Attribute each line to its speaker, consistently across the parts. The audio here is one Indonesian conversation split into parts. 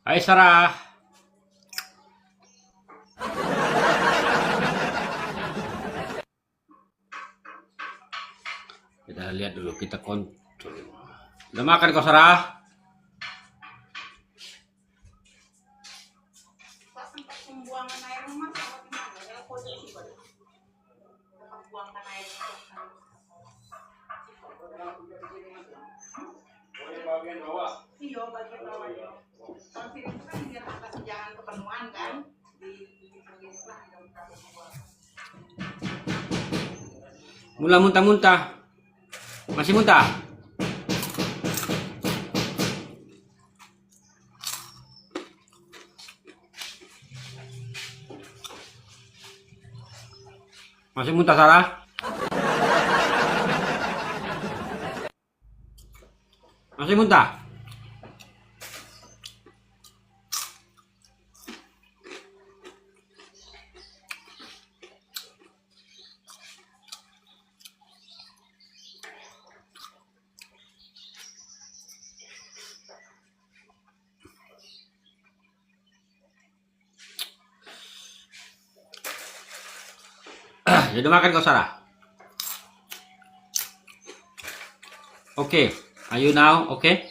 Speaker 1: Hai Sarah. Kita lihat dulu, kita kontrol. Udah makan kau Sarah?
Speaker 2: Bagian bawah. Iya, bagian bawah. Kalau sini itu kan biar atas jangan kepenuhan kan.
Speaker 1: Mula muntah-muntah. Masih muntah? Masih muntah Sarah? Masih muntah? Jadi makan kau Sarah? Oke, are you now okay?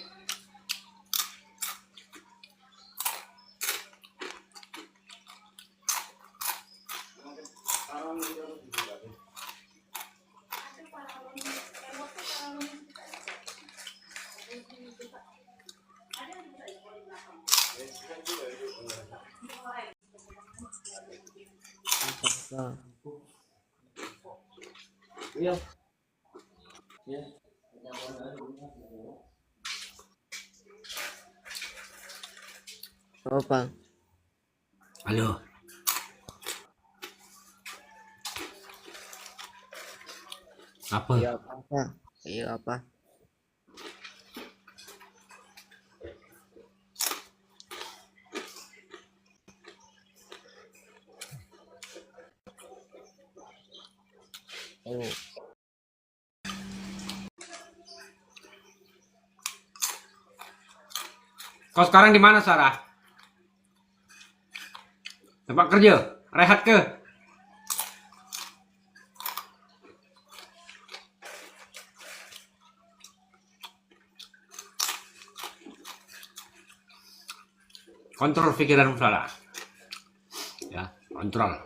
Speaker 3: Iya. Ya. Apa?
Speaker 1: Halo. Apa?
Speaker 3: Iya apa? Iya apa? Oh.
Speaker 1: Kau sekarang di mana Sarah? Tempat kerja? Rehat ke? Kontrol pikiran Sarah. Ya, kontrol.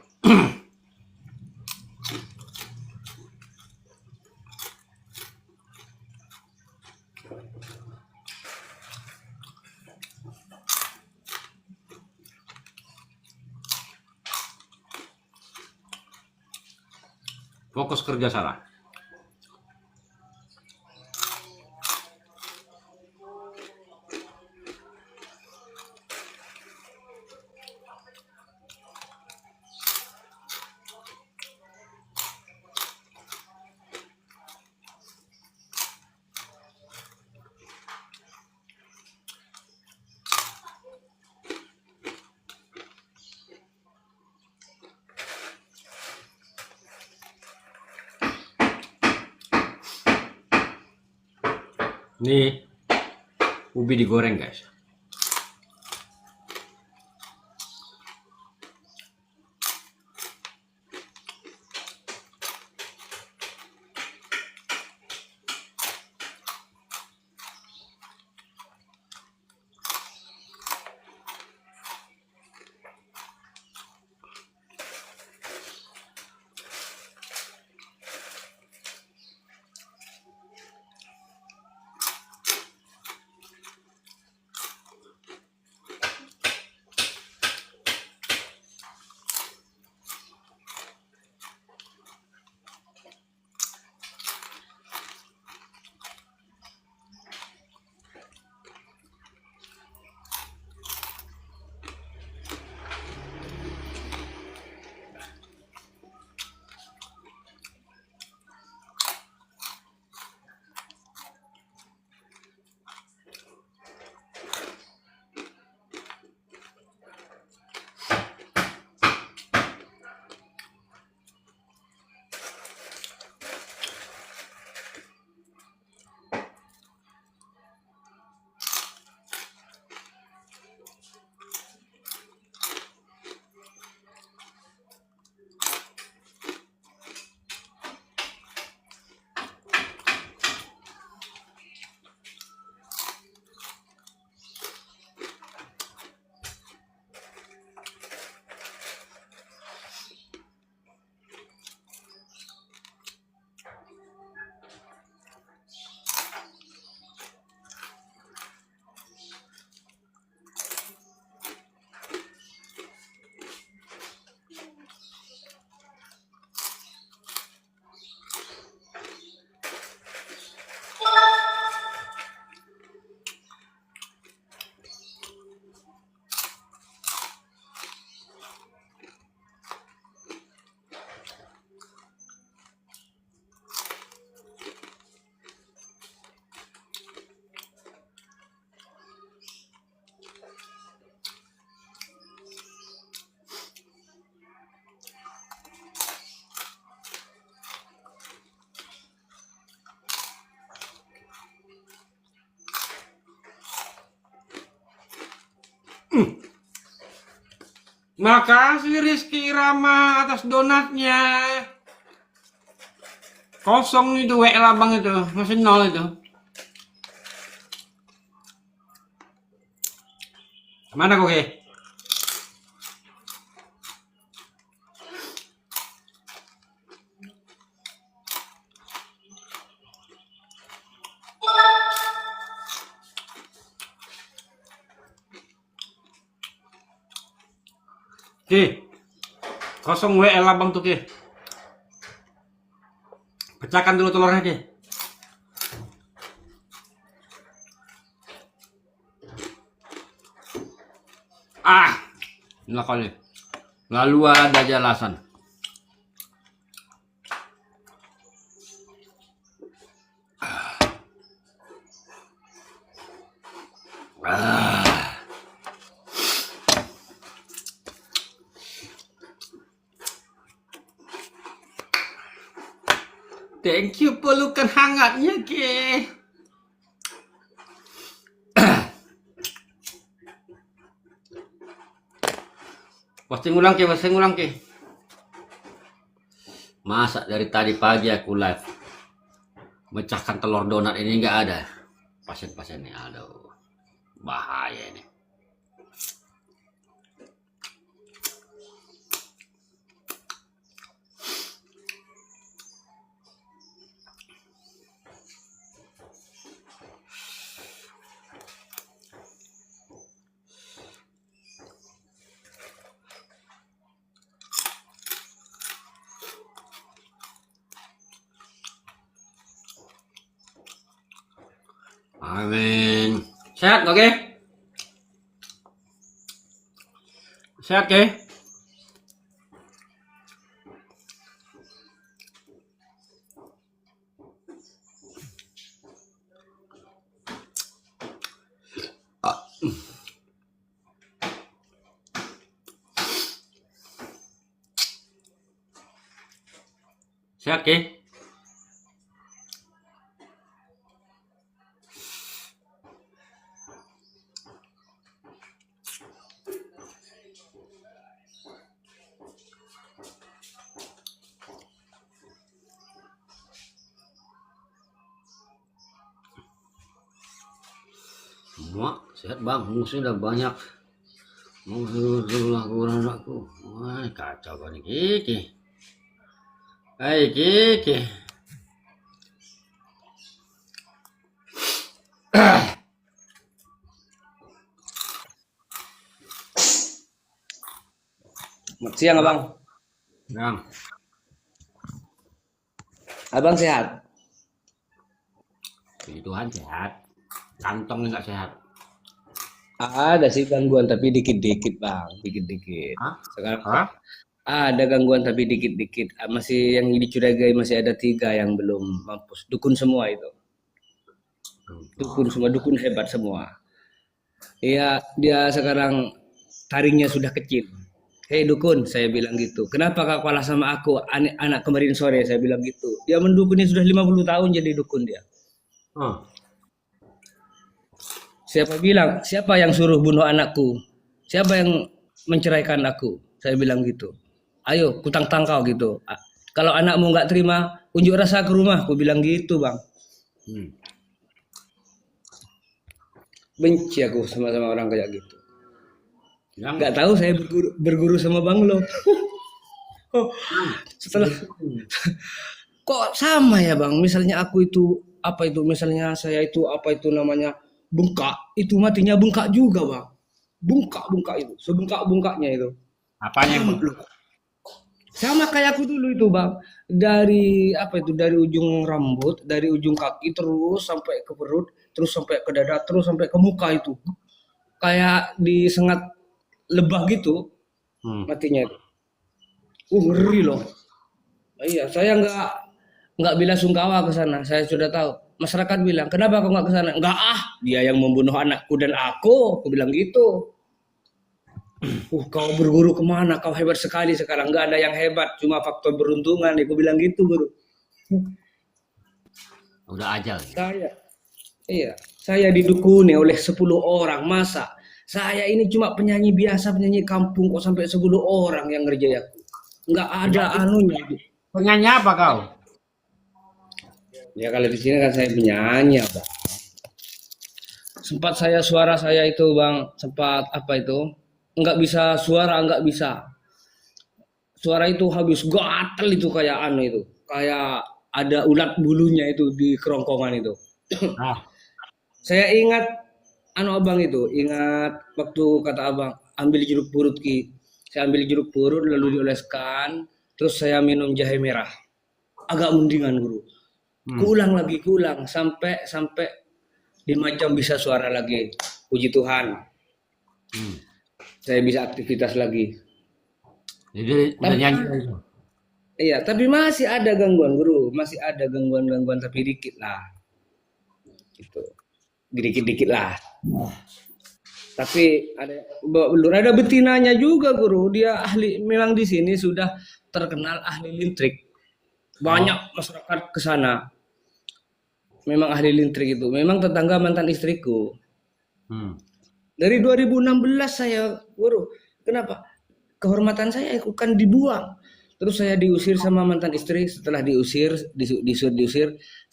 Speaker 1: Fokus kerja Sarah. Nih, ubi digoreng guys. Makasih Rizky Irama atas donatnya. Kosong itu WL abang itu, masih 0 itu. Mana kok, Ge? Ki, kosong WL abang tuh, Ki. Pecahkan dulu telurnya, Ki. Nah kali. Lalu ada jelasan. Thank you pelukan hangatnya, Ki. Posting ulang, Ki. Masa dari tadi pagi aku live. Mecahkan telur donat ini nggak ada. Pasien-pasien ini, aduh. Bahaya ini. Amin. Sehat, oke? Sehat, oke? Sehat, oke? Semua sehat bang, musuhnya udah banyak. Musuh kurang anakku. Wah kacau banget Kiki. Hai Kiki.
Speaker 3: Siang abang.
Speaker 1: Bang,
Speaker 3: Abang sehat?
Speaker 1: puji Tuhan sehat. Kantong nggak sehat.
Speaker 3: Ada sih gangguan tapi dikit-dikit bang, dikit-dikit.
Speaker 1: Hah?
Speaker 3: Sekarang
Speaker 1: Hah?
Speaker 3: ada gangguan tapi dikit-dikit. Masih yang dicurigai masih ada 3 yang belum mampus. Dukun semua itu. Dukun semua, dukun hebat semua. Iya, dia sekarang taringnya sudah kecil. Hei dukun, saya bilang gitu. Kenapa kau kalah sama aku, anak kemarin sore, saya bilang gitu. Dia mendukunnya sudah 50 tahun jadi dukun dia.
Speaker 1: Oh.
Speaker 3: Siapa yang suruh bunuh anakku? Siapa yang menceraikan aku? Saya bilang gitu. Ayo, kutang tangkau gitu. Kalau anakmu nggak terima, unjuk rasa ke rumah. Aku bilang gitu, bang. Benci aku sama orang kayak gitu. Nggak tahu saya berguru sama bang lo. Setelah kok sama ya bang. Misalnya aku itu apa itu? Misalnya saya itu apa itu namanya? Bengkak, itu matinya bengkak juga bang. Bengkak itu, sebengkak-bengkaknya itu.
Speaker 1: Apanya yang
Speaker 3: Sama kayak aku dulu itu bang. Dari apa itu? Dari ujung rambut, dari ujung kaki terus sampai ke perut, terus sampai ke dada, terus sampai ke muka itu. Kayak disengat lebah gitu, matinya itu. Ngeri loh. Iya, saya nggak bilang sungkawa ke sana. Saya sudah tahu. Masyarakat bilang, kenapa kau nggak ke sana? Nggak dia yang membunuh anakku dan aku bilang gitu. Kau berguru kemana? Kau hebat sekali sekarang. Nggak ada yang hebat, cuma faktor beruntungan. Aku bilang gitu, guru.
Speaker 1: udah ajal?
Speaker 3: Saya didukuni oleh 10 orang. Masa Saya ini cuma penyanyi biasa, penyanyi kampung kok sampai 10 orang yang ngerjain aku. Nggak ada anunya.
Speaker 1: Penyanyi apa kau?
Speaker 3: Ya kalau di sini kan saya penyanyi, Bang. Sempat suara saya itu, Bang, sempat apa itu? Nggak bisa suara, nggak bisa. Suara itu habis gatel itu kayak anu itu. Kayak ada ulat bulunya itu di kerongkongan itu.
Speaker 1: Ah,
Speaker 3: Saya ingat anu abang itu, ingat waktu kata abang ambil jeruk purut ki. Saya ambil jeruk purut lalu dioleskan, terus saya minum jahe merah. Agak mendingan guru. Kuulang sampai sampai 5 jam bisa suara lagi. Puji Tuhan,
Speaker 1: hmm.
Speaker 3: saya bisa aktivitas lagi.
Speaker 1: Jadi udah nyanyi.
Speaker 3: Iya, tapi masih ada gangguan guru, masih ada gangguan-gangguan tapi dikit lah. Gitu. Dikit-dikit lah. Tapi belum ada betinanya juga guru. Dia ahli, memang di sini sudah terkenal ahli lintrik. Banyak masyarakat ke sana. Memang ahli lintrik itu. Memang tetangga mantan istriku. Dari 2016 saya guru. Kenapa? Kehormatan saya kan dibuang. Terus saya diusir sama mantan istri. Setelah diusir,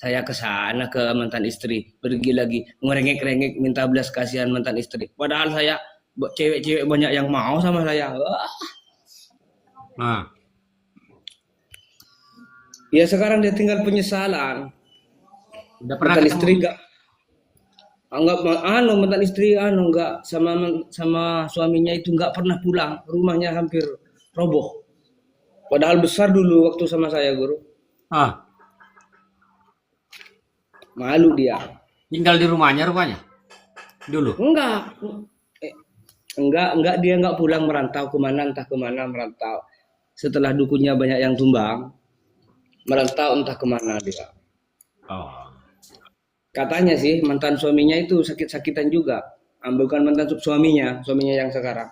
Speaker 3: saya ke sana ke mantan istri. Pergi lagi ngerengek-rengek minta belas kasihan mantan istri. Padahal saya cewek-cewek banyak yang mau sama saya.
Speaker 1: Nah,
Speaker 3: Ya sekarang dia tinggal penyesalan.
Speaker 1: udah pernah
Speaker 3: Mantan
Speaker 1: ketemu?
Speaker 3: istri enggak anggap mantan istri enggak sama suaminya itu enggak pernah pulang. Rumahnya hampir roboh. Padahal besar dulu waktu sama saya guru.
Speaker 1: Ah,
Speaker 3: Malu dia.
Speaker 1: tinggal di rumahnya dulu.
Speaker 3: Enggak dia enggak pulang, merantau kemana entah kemana merantau. Setelah dukunnya banyak yang tumbang, merantau entah kemana dia.
Speaker 1: Oh,
Speaker 3: Katanya sih mantan suaminya itu sakit-sakitan juga. Bukan mantan suaminya yang sekarang.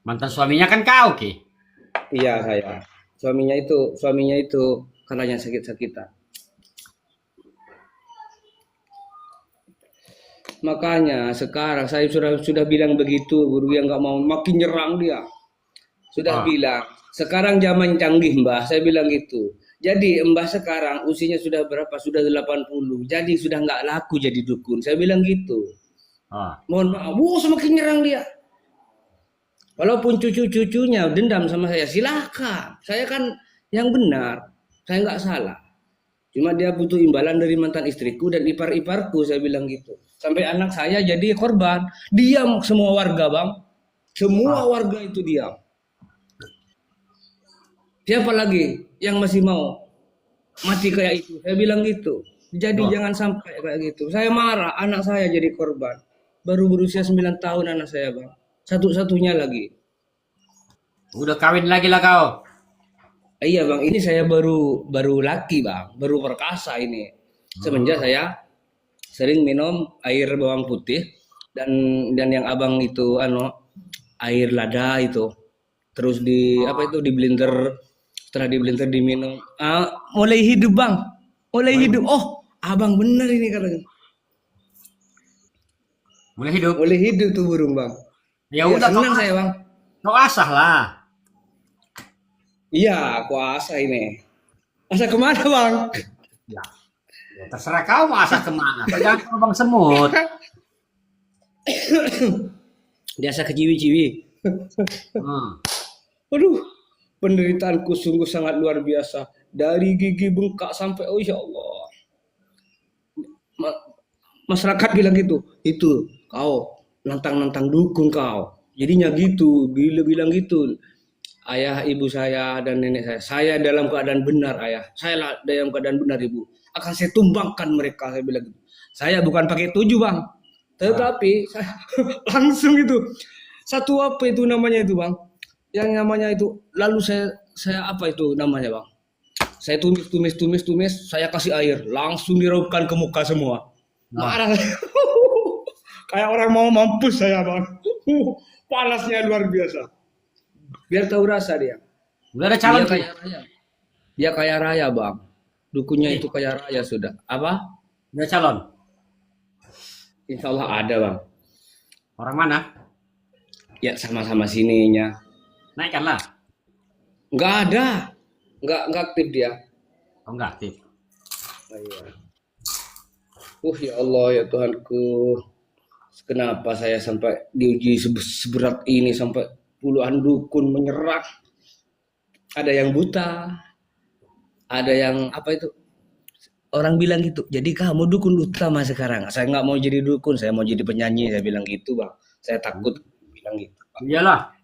Speaker 1: mantan suaminya kan kau ki.
Speaker 3: Iya saya. Suaminya itu katanya sakit-sakitan. Makanya sekarang saya sudah bilang begitu, guru yang nggak mau makin nyerang dia. Sudah bilang, sekarang zaman canggih Mbah, saya bilang gitu. Jadi Mbah sekarang usianya sudah berapa? Sudah 80. Jadi sudah nggak laku jadi dukun. Saya bilang gitu. Mohon maaf, semakin nyerang dia. Walaupun cucu-cucunya dendam sama saya, silakan. Saya kan yang benar, saya nggak salah. Cuma dia butuh imbalan dari mantan istriku dan ipar-iparku, saya bilang gitu. Sampai anak saya jadi korban. Diam semua warga, Bang. Semua warga itu diam. Siapa lagi yang masih mau mati kayak itu? Saya bilang gitu. Jadi jangan sampai kayak gitu. Saya marah, anak saya jadi korban. Baru berusia 9 tahun anak saya, Bang. Satu-satunya lagi.
Speaker 1: Udah kawin lagi lah kau.
Speaker 3: Iya Bang, ini saya baru laki Bang, baru perkasa ini. Semenjak saya sering minum air bawang putih dan yang abang itu air lada itu. Terus di blender, setelah di blender diminum. Mulai hidup Bang, mulai hidup. Oh, abang bener ini katanya. Mulai hidup tuh burung Bang.
Speaker 1: Ya udah
Speaker 3: senang saya Bang.
Speaker 1: Kau asah lah.
Speaker 3: Iya, puasa ini. Asa kemana Bang?
Speaker 1: Ya, terserah kau mau asah kemana. Kau jangan ke lubang semut.
Speaker 3: Biasa ke ciwi-ciwi. Aduh, penderitaanku sungguh sangat luar biasa. Dari gigi bengkak sampai, oh ya Allah. Masyarakat bilang gitu. Itu, kau nantang-nantang dukun kau. Jadinya gitu, bilang gitu. Ayah, ibu saya, dan nenek saya dalam keadaan benar ayah. Saya dalam keadaan benar ibu. Akan saya tumbangkan mereka, saya bilang gitu. Saya bukan pakai 7 Bang. Tetapi saya langsung itu. Satu apa itu namanya itu Bang? Yang namanya itu, lalu saya apa itu namanya Bang? Saya tumis, saya kasih air. Langsung dirobkan ke muka semua. Marah. Kayak orang mau mampus saya Bang. Panasnya luar biasa. Biar tahu rasa dia.
Speaker 1: Udah ada calon
Speaker 3: Dia kaya raya. Dia kaya raya Bang. Dukunnya itu kaya raya sudah. Apa?
Speaker 1: Udah calon.
Speaker 3: Insya Allah ada Bang.
Speaker 1: Orang mana?
Speaker 3: Ya sama-sama sininya.
Speaker 1: Naikkanlah.
Speaker 3: Nggak ada. Nggak aktif dia.
Speaker 1: Oh, enggak aktif.
Speaker 3: Oh, iya. Ya Allah ya Tuhanku. Kenapa saya sampai diuji seberat ini sampai puluhan dukun menyerang. Ada yang buta. Ada yang apa itu? Orang bilang gitu. Jadi kamu dukun utama sekarang. Saya nggak mau jadi dukun. Saya mau jadi penyanyi. Saya bilang gitu bang. Saya takut bilang gitu.
Speaker 1: Iyalah.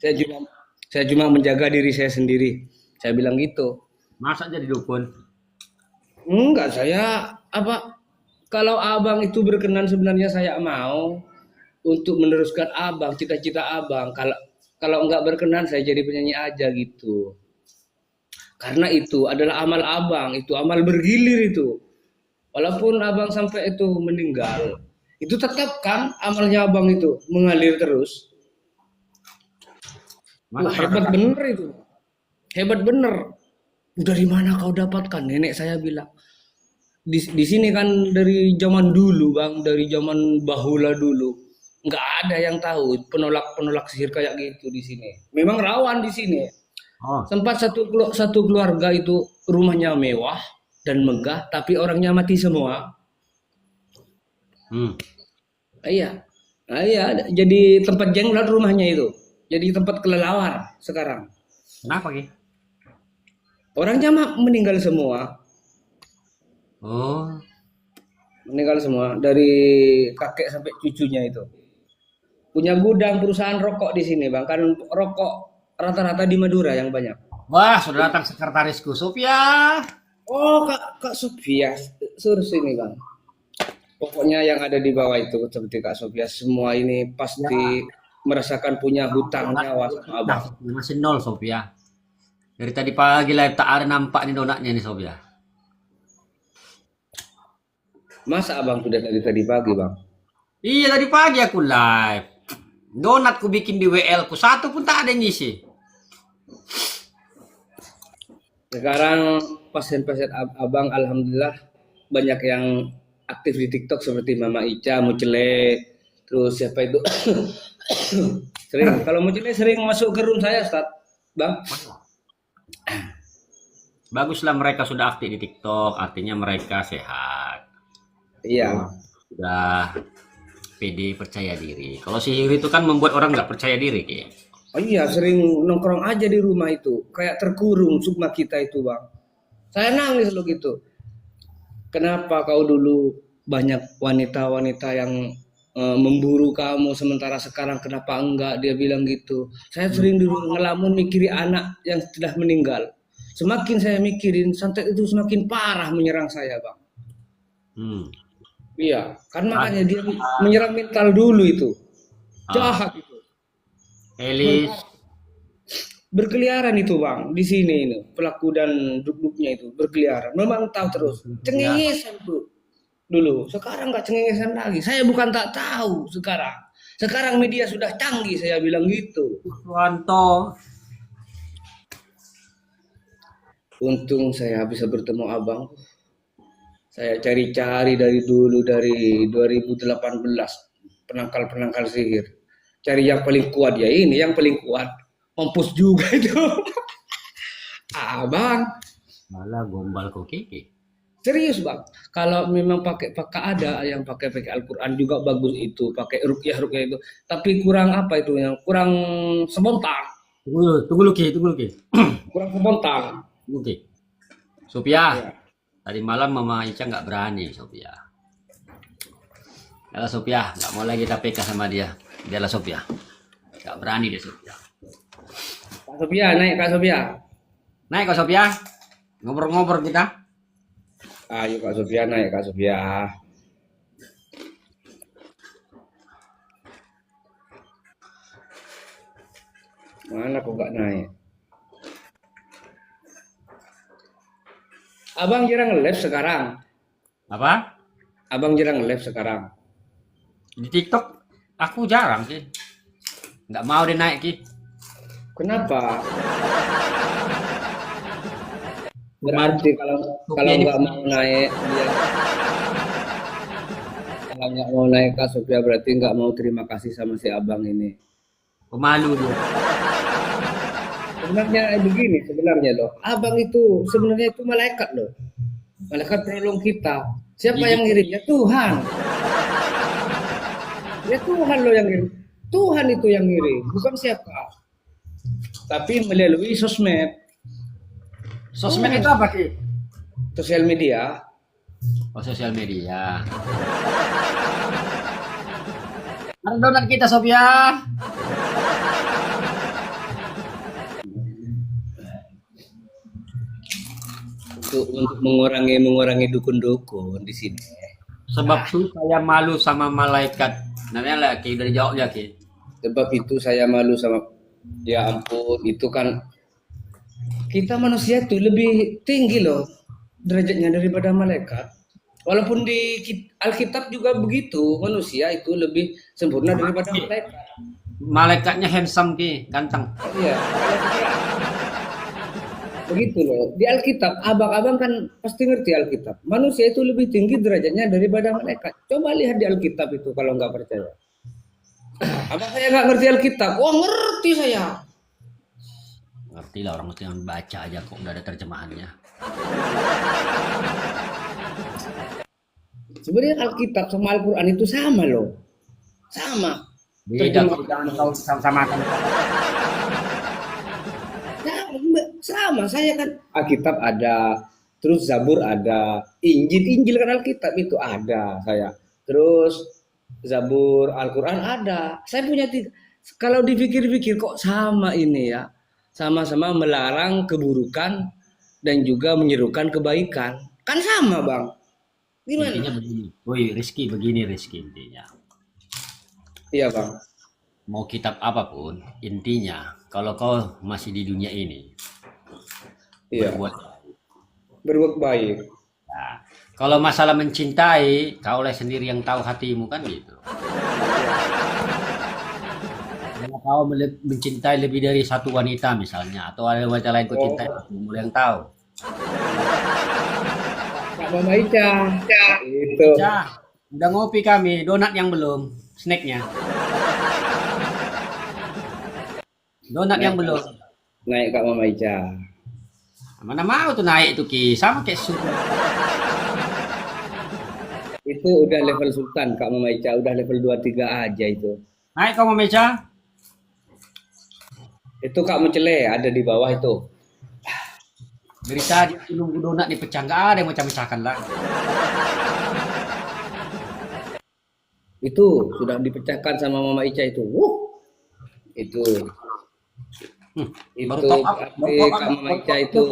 Speaker 3: Saya cuma menjaga diri saya sendiri. Saya bilang gitu.
Speaker 1: Masa jadi dukun?
Speaker 3: Enggak, saya apa? Kalau abang itu berkenan sebenarnya saya mau untuk meneruskan abang, cita-cita abang. Kalau enggak berkenan saya jadi penyanyi aja gitu. Karena itu adalah amal abang, itu amal bergilir itu. Walaupun abang sampai itu meninggal, itu tetap kan amalnya abang itu mengalir terus. Hebat bener itu. Hebat bener. Dari mana kau dapatkan? Nenek saya bilang. Di sini kan dari zaman dulu bang, dari zaman bahula dulu, nggak ada yang tahu penolak sihir kayak gitu di sini. Memang rawan di sini.
Speaker 1: Oh.
Speaker 3: Sempat satu keluarga itu rumahnya mewah dan megah, tapi orangnya mati semua. Iya, jadi tempat jenglot rumahnya itu, jadi tempat kelelawar sekarang.
Speaker 1: Kenapa Ki?
Speaker 3: Orangnya meninggal semua.
Speaker 1: Oh.
Speaker 3: Meninggal semua dari kakek sampai cucunya itu. Punya gudang perusahaan rokok di sini, Bang. Kan rokok rata-rata di Madura yang banyak.
Speaker 1: Wah, sudah datang sekretarisku, Sophia.
Speaker 3: Oh, Kak Sophia, suruh sini, Bang. Pokoknya yang ada di bawah itu seperti Kak Sophia semua ini pasti merasakan punya hutang nyawa sama Abang.
Speaker 1: Masih nol, Sophia. Dari tadi pagi live tak ada nampak nih donatnya nih, Sophia.
Speaker 3: Masa Abang sudah dari tadi pagi, Bang?
Speaker 1: Iya, tadi pagi aku live. Donat ku bikin di WL ku, satu pun tak ada yang ngisi.
Speaker 3: Sekarang pasien-pasien Abang alhamdulillah banyak yang aktif di TikTok seperti Mama Ica, Mucele, terus siapa itu? Kalau Mucele sering masuk ke room saya, Ustaz. Bang.
Speaker 1: Baguslah mereka sudah aktif di TikTok, artinya mereka sehat.
Speaker 3: Iya.
Speaker 1: Sudah pede, percaya diri. Kalau sihir itu kan membuat orang nggak percaya diri, Ki.
Speaker 3: Oh iya, sering nongkrong aja di rumah itu, kayak terkurung sukma kita itu, Bang. Saya nangis lo gitu. Kenapa kau dulu banyak wanita-wanita yang memburu kamu, sementara sekarang kenapa enggak? Dia bilang gitu. Saya sering dulu ngelamun mikirin anak yang sudah meninggal. Semakin saya mikirin, santet itu semakin parah menyerang saya, Bang. Iya, kan makanya dia menyerang mental dulu itu. Jahat itu.
Speaker 1: Elis.
Speaker 3: Berkeliaran itu, Bang, di sini ini. Pelaku dan duk-duknya itu berkeliaran. Memang tahu terus. Cengengesan tuh. Dulu, sekarang nggak cengengesan lagi. Saya bukan tak tahu sekarang. Sekarang media sudah canggih, saya bilang gitu.
Speaker 1: Wanto.
Speaker 3: Untung saya bisa bertemu Abang. Saya cari-cari dari dulu, dari 2018, penangkal sihir. Cari yang paling kuat, ya ini yang paling kuat. Mampus juga itu. Abang.
Speaker 1: Malah gombal kok Kiki.
Speaker 3: Serius Bang, kalau memang pakai ada yang pakai Al-Quran juga bagus itu, pakai ruqyah itu. Tapi kurang apa itu yang kurang spontan.
Speaker 1: Tunggu lu Ki.
Speaker 3: Kurang spontan.
Speaker 1: Tunggu Ki. Sophia. Ya. Tadi malam Mama Ica nggak berani, Sophia. Yalah Sophia, nggak mau lagi TPK sama dia. Dialah Sophia. Nggak berani dia Sophia.
Speaker 3: Kak Sophia, naik Kak Sophia.
Speaker 1: Naik Kak Sophia. Ngobrol-ngobrol kita.
Speaker 3: Ayo Kak Sophia, naik Kak Sophia. Mana kok nggak naik? Abang jarang live sekarang.
Speaker 1: Apa?
Speaker 3: Abang jarang live sekarang.
Speaker 1: Di TikTok aku jarang sih. Nggak mau dia naik Ki.
Speaker 3: Kenapa? Berarti kalau nggak mau naik dia, kalau nggak mau naik Kak Sophia berarti nggak mau terima kasih sama si Abang ini.
Speaker 1: Pemalu dia.
Speaker 3: Sebenarnya begini, sebenarnya loh. Abang itu sebenarnya itu malaikat loh. Malaikat penolong kita. Siapa yang ngirimnya? Tuhan. Ya Tuhan loh yang ngirim. Tuhan itu yang ngirim, bukan siapa. Tapi melalui sosmed,
Speaker 1: Sosmed itu apa Ki?
Speaker 3: sosial media.
Speaker 1: Oh, sosial media. Ada donat kita Sofian.
Speaker 3: Untuk mengurangi dukun-dukun di sini.
Speaker 1: Sebab itu saya malu sama malaikat. Namanya lah Ki, udah dijawab ya Ki.
Speaker 3: Sebab itu saya malu sama, ya ampun, itu kan kita manusia itu lebih tinggi loh derajatnya daripada malaikat. Walaupun di Alkitab juga begitu, manusia itu lebih sempurna daripada malaikat.
Speaker 1: Malaikatnya handsome Ki, ganteng.
Speaker 3: Iya, kalau kita begitu loh. Di Alkitab, abang-abang kan pasti ngerti Alkitab. Manusia itu lebih tinggi derajatnya daripada malaikat. Coba lihat di Alkitab itu kalau nggak percaya. Abang saya nggak ngerti Alkitab. Wah ngerti saya.
Speaker 1: Ngerti lah orang yang baca aja kok udah ada terjemahannya.
Speaker 3: Sebenarnya Alkitab sama Al-Quran itu sama loh. Sama.
Speaker 1: Beda Ki, jangan kau sama-samakan.
Speaker 3: Sama, saya kan Alkitab ada, terus Zabur ada, Injil kan Alkitab itu ada saya. Terus Zabur, Al-Quran ada. Saya punya tiga. Kalau dipikir-pikir kok sama ini ya. Sama-sama melarang keburukan dan juga menyerukan kebaikan. Kan sama, Bang.
Speaker 1: Intinya
Speaker 3: Gimana?
Speaker 1: begini. Woi, begini Rizky intinya.
Speaker 3: Iya, Bang.
Speaker 1: Mau kitab apapun, intinya kalau kau masih di dunia ini,
Speaker 3: Iya.
Speaker 1: berbuat.
Speaker 3: Berbuat baik.
Speaker 1: Nah, kalau masalah mencintai, kaulah sendiri yang tahu hatimu kan gitu. Kalau kau mencintai lebih dari satu wanita misalnya, atau ada wanita lain kau cintai, mulai yang tahu.
Speaker 3: Kak Mama Ica. Itu.
Speaker 1: Cah, udah ngopi kami, donat yang belum, snacknya. Donat yang belum.
Speaker 3: Naik Kak Mama Ica.
Speaker 1: Mana mau tuh naik tuh Ki, sama kayak suku.
Speaker 3: Itu udah level Sultan Kak Mama Ica, udah level 23 aja itu.
Speaker 1: Naik kau mau meja?
Speaker 3: Itu Kak Mencele ada di bawah itu.
Speaker 1: Dari tadi aku nunggu donat dipecah, nggak ada yang mecah-mecahkan lah.
Speaker 3: Itu sudah dipecahkan sama Mama Ica itu. Itu.
Speaker 1: Baru
Speaker 3: Itu
Speaker 1: top up,
Speaker 3: berarti
Speaker 1: baru top up.
Speaker 3: Kak Mama Ica itu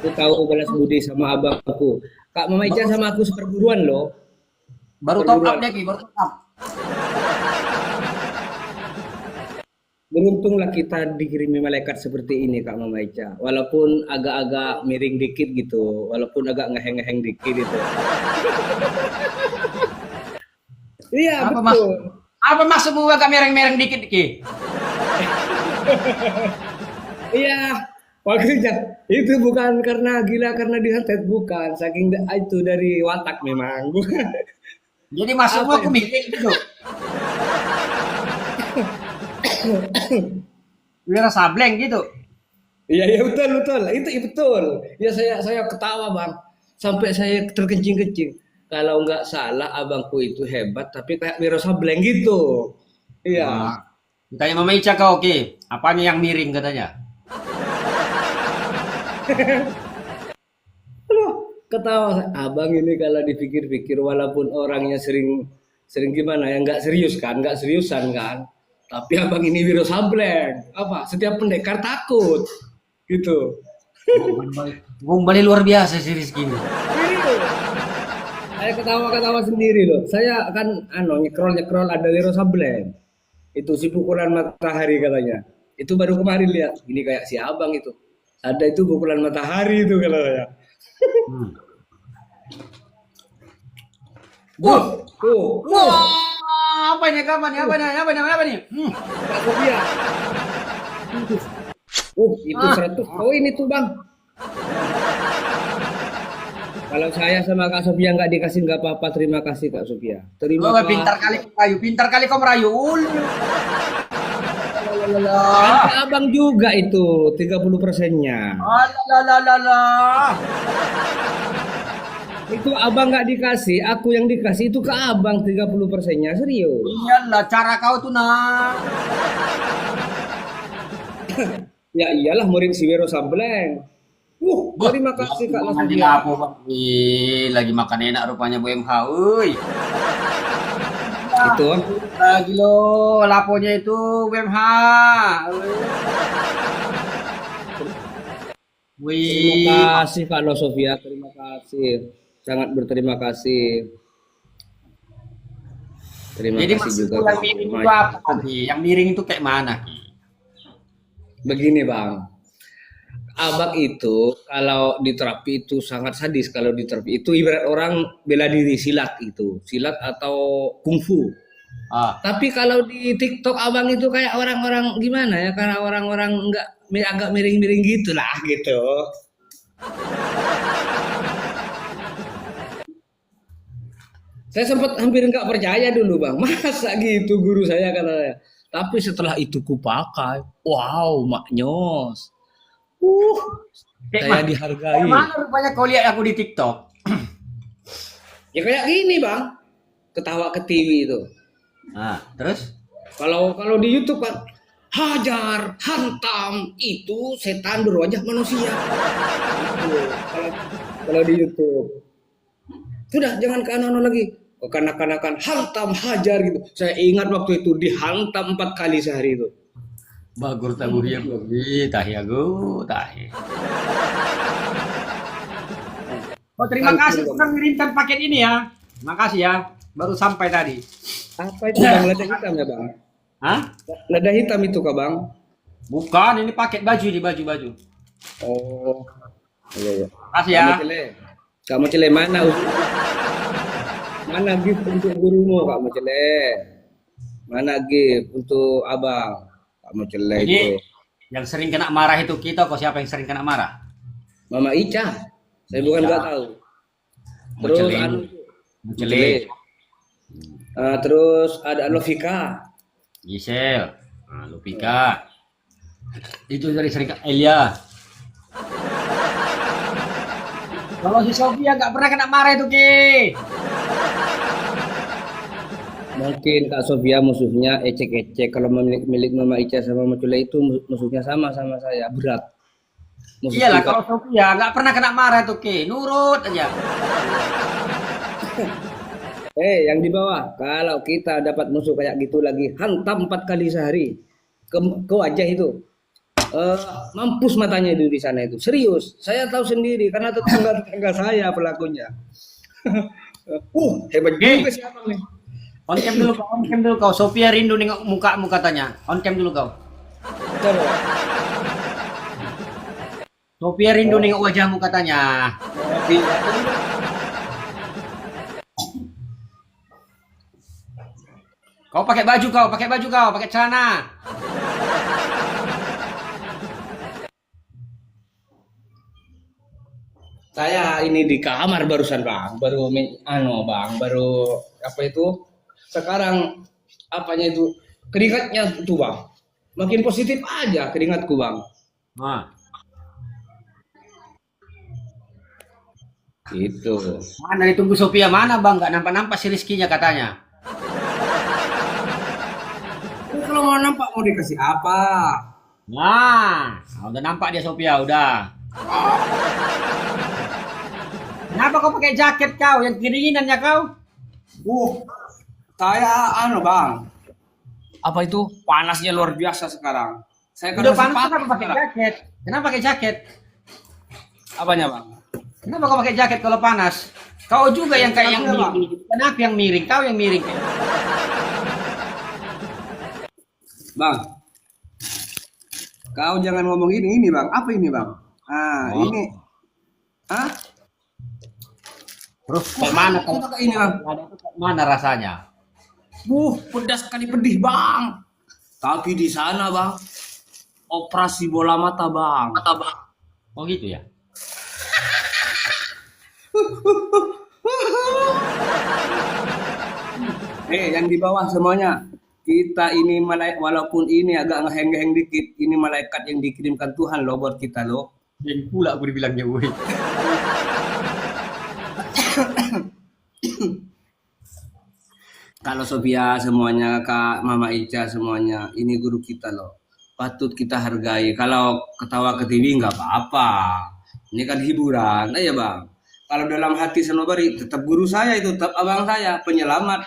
Speaker 3: itu tahu balas budi sama abangku. Kak Mama Ica sama aku seperguruan loh.
Speaker 1: Baru top up dia Ki, baru top up.
Speaker 3: Beruntunglah kita dikirimi malaikat seperti ini Kak Mama Ica. Walaupun agak-agak miring dikit gitu, walaupun agak ngeheng-ngeheng dikit gitu. Iya,
Speaker 1: Apa
Speaker 3: betul.
Speaker 1: Apa maksudmu agak mereng-mereng dikit Ki?
Speaker 3: Iya, maksudnya itu bukan karena gila karena disantet, bukan. Saking itu dari watak memang.
Speaker 1: Jadi maksudmu
Speaker 3: Apa
Speaker 1: aku
Speaker 3: ya?
Speaker 1: miring gitu. Wira sableng gitu.
Speaker 3: Iya, iya betul. Itu betul. Ya saya ketawa, Bang. Sampai saya terkencing-kencing. Kalau nggak salah abangku itu hebat tapi kayak Wiro Sableng gitu. Iya.
Speaker 1: Nah, ditanya Mama Ica kau Ki, apanya yang miring katanya?
Speaker 3: Aduh, ketawa. Abang ini kalau dipikir-pikir walaupun orangnya sering gimana ya, nggak seriusan kan. Tapi abang ini Wiro Sableng. Apa? Setiap pendekar takut. Gitu.
Speaker 1: Gombal luar biasa sih Rizky ini.
Speaker 3: Saya ketawa-ketawa sendiri loh. Saya akan nyekrol ada Wiro Sableng. Itu si pukulan matahari katanya. Itu baru kemarin lihat. Ini kayak si abang itu. Ada itu pukulan matahari itu kalau saya. Tuh.
Speaker 1: Wah, apa nih kapan nih? Apa nih?
Speaker 3: Kak Sofia. Itu 100 poin itu bang. Kalau saya sama Kak Sofia nggak dikasih nggak apa-apa. Terima kasih Kak Sofia. Terima
Speaker 1: Wah,
Speaker 3: kasih.
Speaker 1: pintar kali kau merayu.
Speaker 3: Kan ke abang juga itu 30%-nya.
Speaker 1: Alah.
Speaker 3: Itu abang nggak dikasih, aku yang dikasih itu ke abang 30%-nya. Serius.
Speaker 1: Iyalah cara kau tuh nak.
Speaker 3: Ya iyalah murid si Wiro Sableng. Terima kasih Kak
Speaker 1: Anjing
Speaker 3: Sofia.
Speaker 1: apa bang? Ih, lagi makan enak rupanya Bu MH. Uy.
Speaker 3: Itu.
Speaker 1: Lagi lo laponya itu Bu MH. Wih.
Speaker 3: Terima kasih Kak Sofia, terima kasih. Sangat berterima kasih. Terima
Speaker 1: Jadi
Speaker 3: kasih juga.
Speaker 1: maksudku yang miring itu apa Ki? Yang miring itu kayak mana Ki?
Speaker 3: Begini Bang, abang itu kalau di terapi itu sangat sadis. Kalau di terapi itu ibarat orang bela diri silat itu, silat atau kungfu.
Speaker 1: Ah,
Speaker 3: Tapi kalau di TikTok abang itu kayak orang-orang gimana ya? Karena orang-orang enggak agak miring-miring gitulah gitu. Saya sempat hampir nggak percaya dulu bang, masa gitu guru saya kata saya. Tapi setelah itu kupakai, wow maknyos. Uh,
Speaker 1: kayak
Speaker 3: saya
Speaker 1: mana?
Speaker 3: dihargai.
Speaker 1: Kayak mana rupanya kau lihat aku di TikTok?
Speaker 3: Ya kayak gini bang, ketawa ke TV itu.
Speaker 1: Ah, terus?
Speaker 3: Kalau di YouTube kan, hajar, hantam, itu setan berwajah manusia. Itu, kalau di YouTube. Sudah jangan ke anak-anak lagi. Kanak-kanakan hantam, hajar gitu. Saya ingat waktu itu dihantam 4 kali sehari itu.
Speaker 1: Bagur tabur ya bagus, tahi aku, tahi. Oh, terima kasih sudah mengirimkan paket ini ya. Makasih ya. Baru sampai tadi.
Speaker 3: Apa itu bang? Lada hitam ya bang?
Speaker 1: Hah?
Speaker 3: Lada hitam itu kah bang?
Speaker 1: Bukan, ini paket baju di baju-baju.
Speaker 3: Oh, iya iya.
Speaker 1: Makasih ya.
Speaker 3: Kamu cile mana? Mana gift untuk gurumu kamu cile? Mana gift untuk abang? Kamu cile
Speaker 1: Jadi
Speaker 3: itu.
Speaker 1: yang sering kena marah itu kita kok siapa yang sering kena marah?
Speaker 3: Mama Ica. Saya bukan
Speaker 1: Ica.
Speaker 3: nggak tahu. Terus
Speaker 1: Mencele.
Speaker 3: anu
Speaker 1: Mencele.
Speaker 3: terus ada Lovika.
Speaker 1: Gisel. Nah, Lupika. Itu dari sering Elia. Kalau si Sofia nggak pernah kena marah itu Ki.
Speaker 3: Mungkin Kak Sofia musuhnya ecek-ecek. Kalau milik Mama Ica sama Mama Cule itu musuhnya sama saya. Berat. Musuh
Speaker 1: Iyalah
Speaker 3: kita.
Speaker 1: kalau Sofia nggak pernah kena marah itu Ki. Nurut aja.
Speaker 3: Yang di bawah, kalau kita dapat musuh kayak gitu lagi, hantam 4 kali sehari ke wajah itu, mampus matanya itu di sana itu. Serius, saya tahu sendiri karena tetangga saya pelakunya. Hebat juga sih abang nih.
Speaker 1: On cam dulu kau. Sofia rindu nengok mukamu katanya. On cam dulu kau.
Speaker 3: Coba.
Speaker 1: Sofia rindu nengok wajahmu katanya. Kau pakai baju kau, pakai celana.
Speaker 3: Saya ini di kamar barusan bang, baru apa itu? Sekarang apanya itu keringatnya tuh bang, makin positif aja keringatku bang.
Speaker 1: Nah,
Speaker 3: Gitu.
Speaker 1: mana ditunggu Sofia mana bang? Gak nampak-nampak si Rizkinya katanya.
Speaker 3: Kalau mau nampak mau dikasih apa?
Speaker 1: Nah, udah nampak dia Sofia udah. Kenapa kau pakai jaket kau? Yang kedinginannya kau?
Speaker 3: Saya bang. Apa itu? Panasnya luar biasa sekarang. Saya
Speaker 1: Udah
Speaker 3: masih
Speaker 1: panas kenapa pakai jaket? Kenapa pakai jaket?
Speaker 3: Apanya bang?
Speaker 1: Kenapa kau pakai jaket kalau panas? Kau juga yang kayak yang
Speaker 3: Kenapa,
Speaker 1: miring. Kenapa yang miring? Kau yang miring.
Speaker 3: Bang, kau jangan ngomong ini bang. Apa ini bang? Ini.
Speaker 1: Terus kayak mana
Speaker 3: Apa
Speaker 1: kalau
Speaker 3: ini bang?
Speaker 1: ada itu kayak mana rasanya?
Speaker 3: Pedas sekali pedih bang. Tapi di sana bang, operasi bola mata bang.
Speaker 1: Oh gitu ya?
Speaker 3: Yang di bawah semuanya. Kita ini malaikat, walaupun ini agak ngeheng-ngeheng dikit, ini malaikat yang dikirimkan Tuhan loh buat kita loh.
Speaker 1: Yang pula aku dibilangnya, woi.
Speaker 3: Kalau Sofia semuanya, Kak Mama Ica semuanya, ini guru kita loh. Patut kita hargai. Kalau ketawa ke TV nggak apa-apa. Ini kan hiburan, ya bang. Kalau dalam hati Sanubari tetap guru saya itu, tetap abang saya, penyelamat.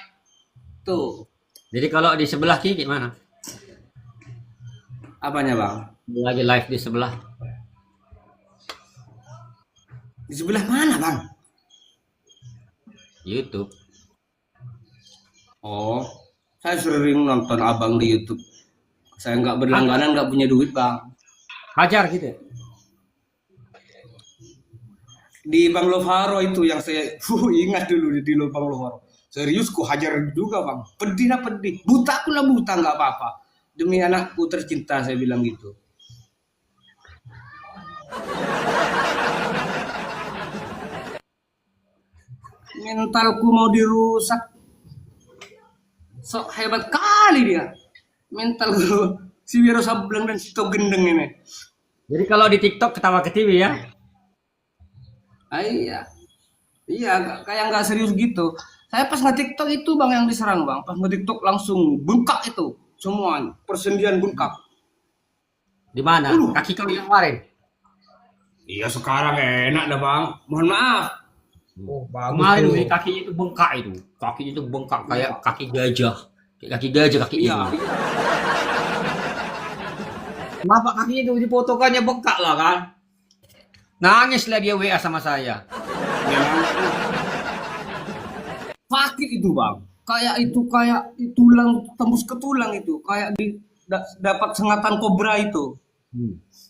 Speaker 3: Tuh,
Speaker 1: Jadi kalau di sebelah Ki gimana?
Speaker 3: apanya bang?
Speaker 1: Lagi live di sebelah.
Speaker 3: Di sebelah mana bang?
Speaker 1: YouTube.
Speaker 3: Oh, saya sering nonton abang di YouTube. Saya nggak berlangganan, nggak punya duit bang.
Speaker 1: Hajar gitu.
Speaker 3: Di Bang Lovaro itu yang saya ingat dulu di Bang Lovaro. Serius ku hajar juga bang. Pedih lah pedih. Buta aku lah buta nggak apa-apa. Demi anakku tercinta saya bilang gitu. Mentalku mau dirusak. Sok hebat kali dia. Mentalku si Wiro Sableng dan si Tok Gendeng ini.
Speaker 1: Jadi kalau di TikTok ketawa ke TV ya.
Speaker 3: Iya. Iya, kayak nggak serius gitu. Saya pas nge-TikTok itu bang yang diserang bang. Pas nge-TikTok langsung bengkak itu. Semuanya. Persendian bengkak.
Speaker 1: Di mana? Kaki kau yang kemarin.
Speaker 3: Iya sekarang enak dah bang. Mohon maaf. Oh,
Speaker 1: Kemarin weh, kakinya itu bengkak itu. Kakinya itu bengkak kayak kaki gajah. Kayak kaki gajah kaki
Speaker 3: Iya.
Speaker 1: ini. Kenapa kakinya itu difotokannya bengkak lah kan? Nangislah dia WA sama saya.
Speaker 3: Sakit itu bang. Kayak tulang tembus ke tulang itu. Kayak dapat sengatan kobra itu.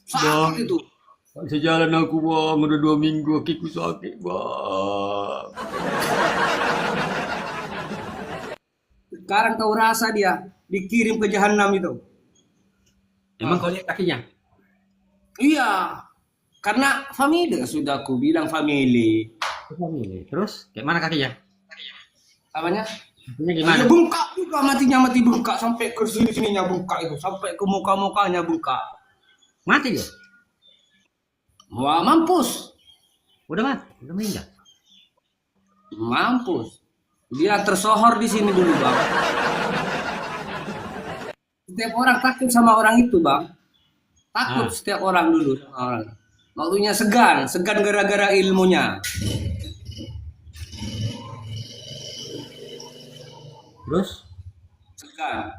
Speaker 3: Sakit itu.
Speaker 1: Tak bisa jalan aku bang, udah 2 minggu kakiku sakit bang.
Speaker 3: Sekarang kau rasa dia dikirim ke jahanam itu.
Speaker 1: Emang kau lihat kakinya?
Speaker 3: Iya. Karena family sudah aku bilang family.
Speaker 1: Terus, kayak mana kakinya?
Speaker 3: Apanya?
Speaker 1: Kakinya gimana?
Speaker 3: Ya bengkak juga mati bengkak sampai ke sininya bengkak itu, sampai ke muka-mukanya bengkak.
Speaker 1: Mati dia?
Speaker 3: Wah, mampus.
Speaker 1: Udah mati? Udah meninggal?
Speaker 3: Mampus. Dia tersohor di sini dulu, Bang. Setiap orang takut sama orang itu, Bang. Takut setiap orang dulu sama orang. Waktunya segan gara-gara ilmunya.
Speaker 1: Terus?
Speaker 3: Segan.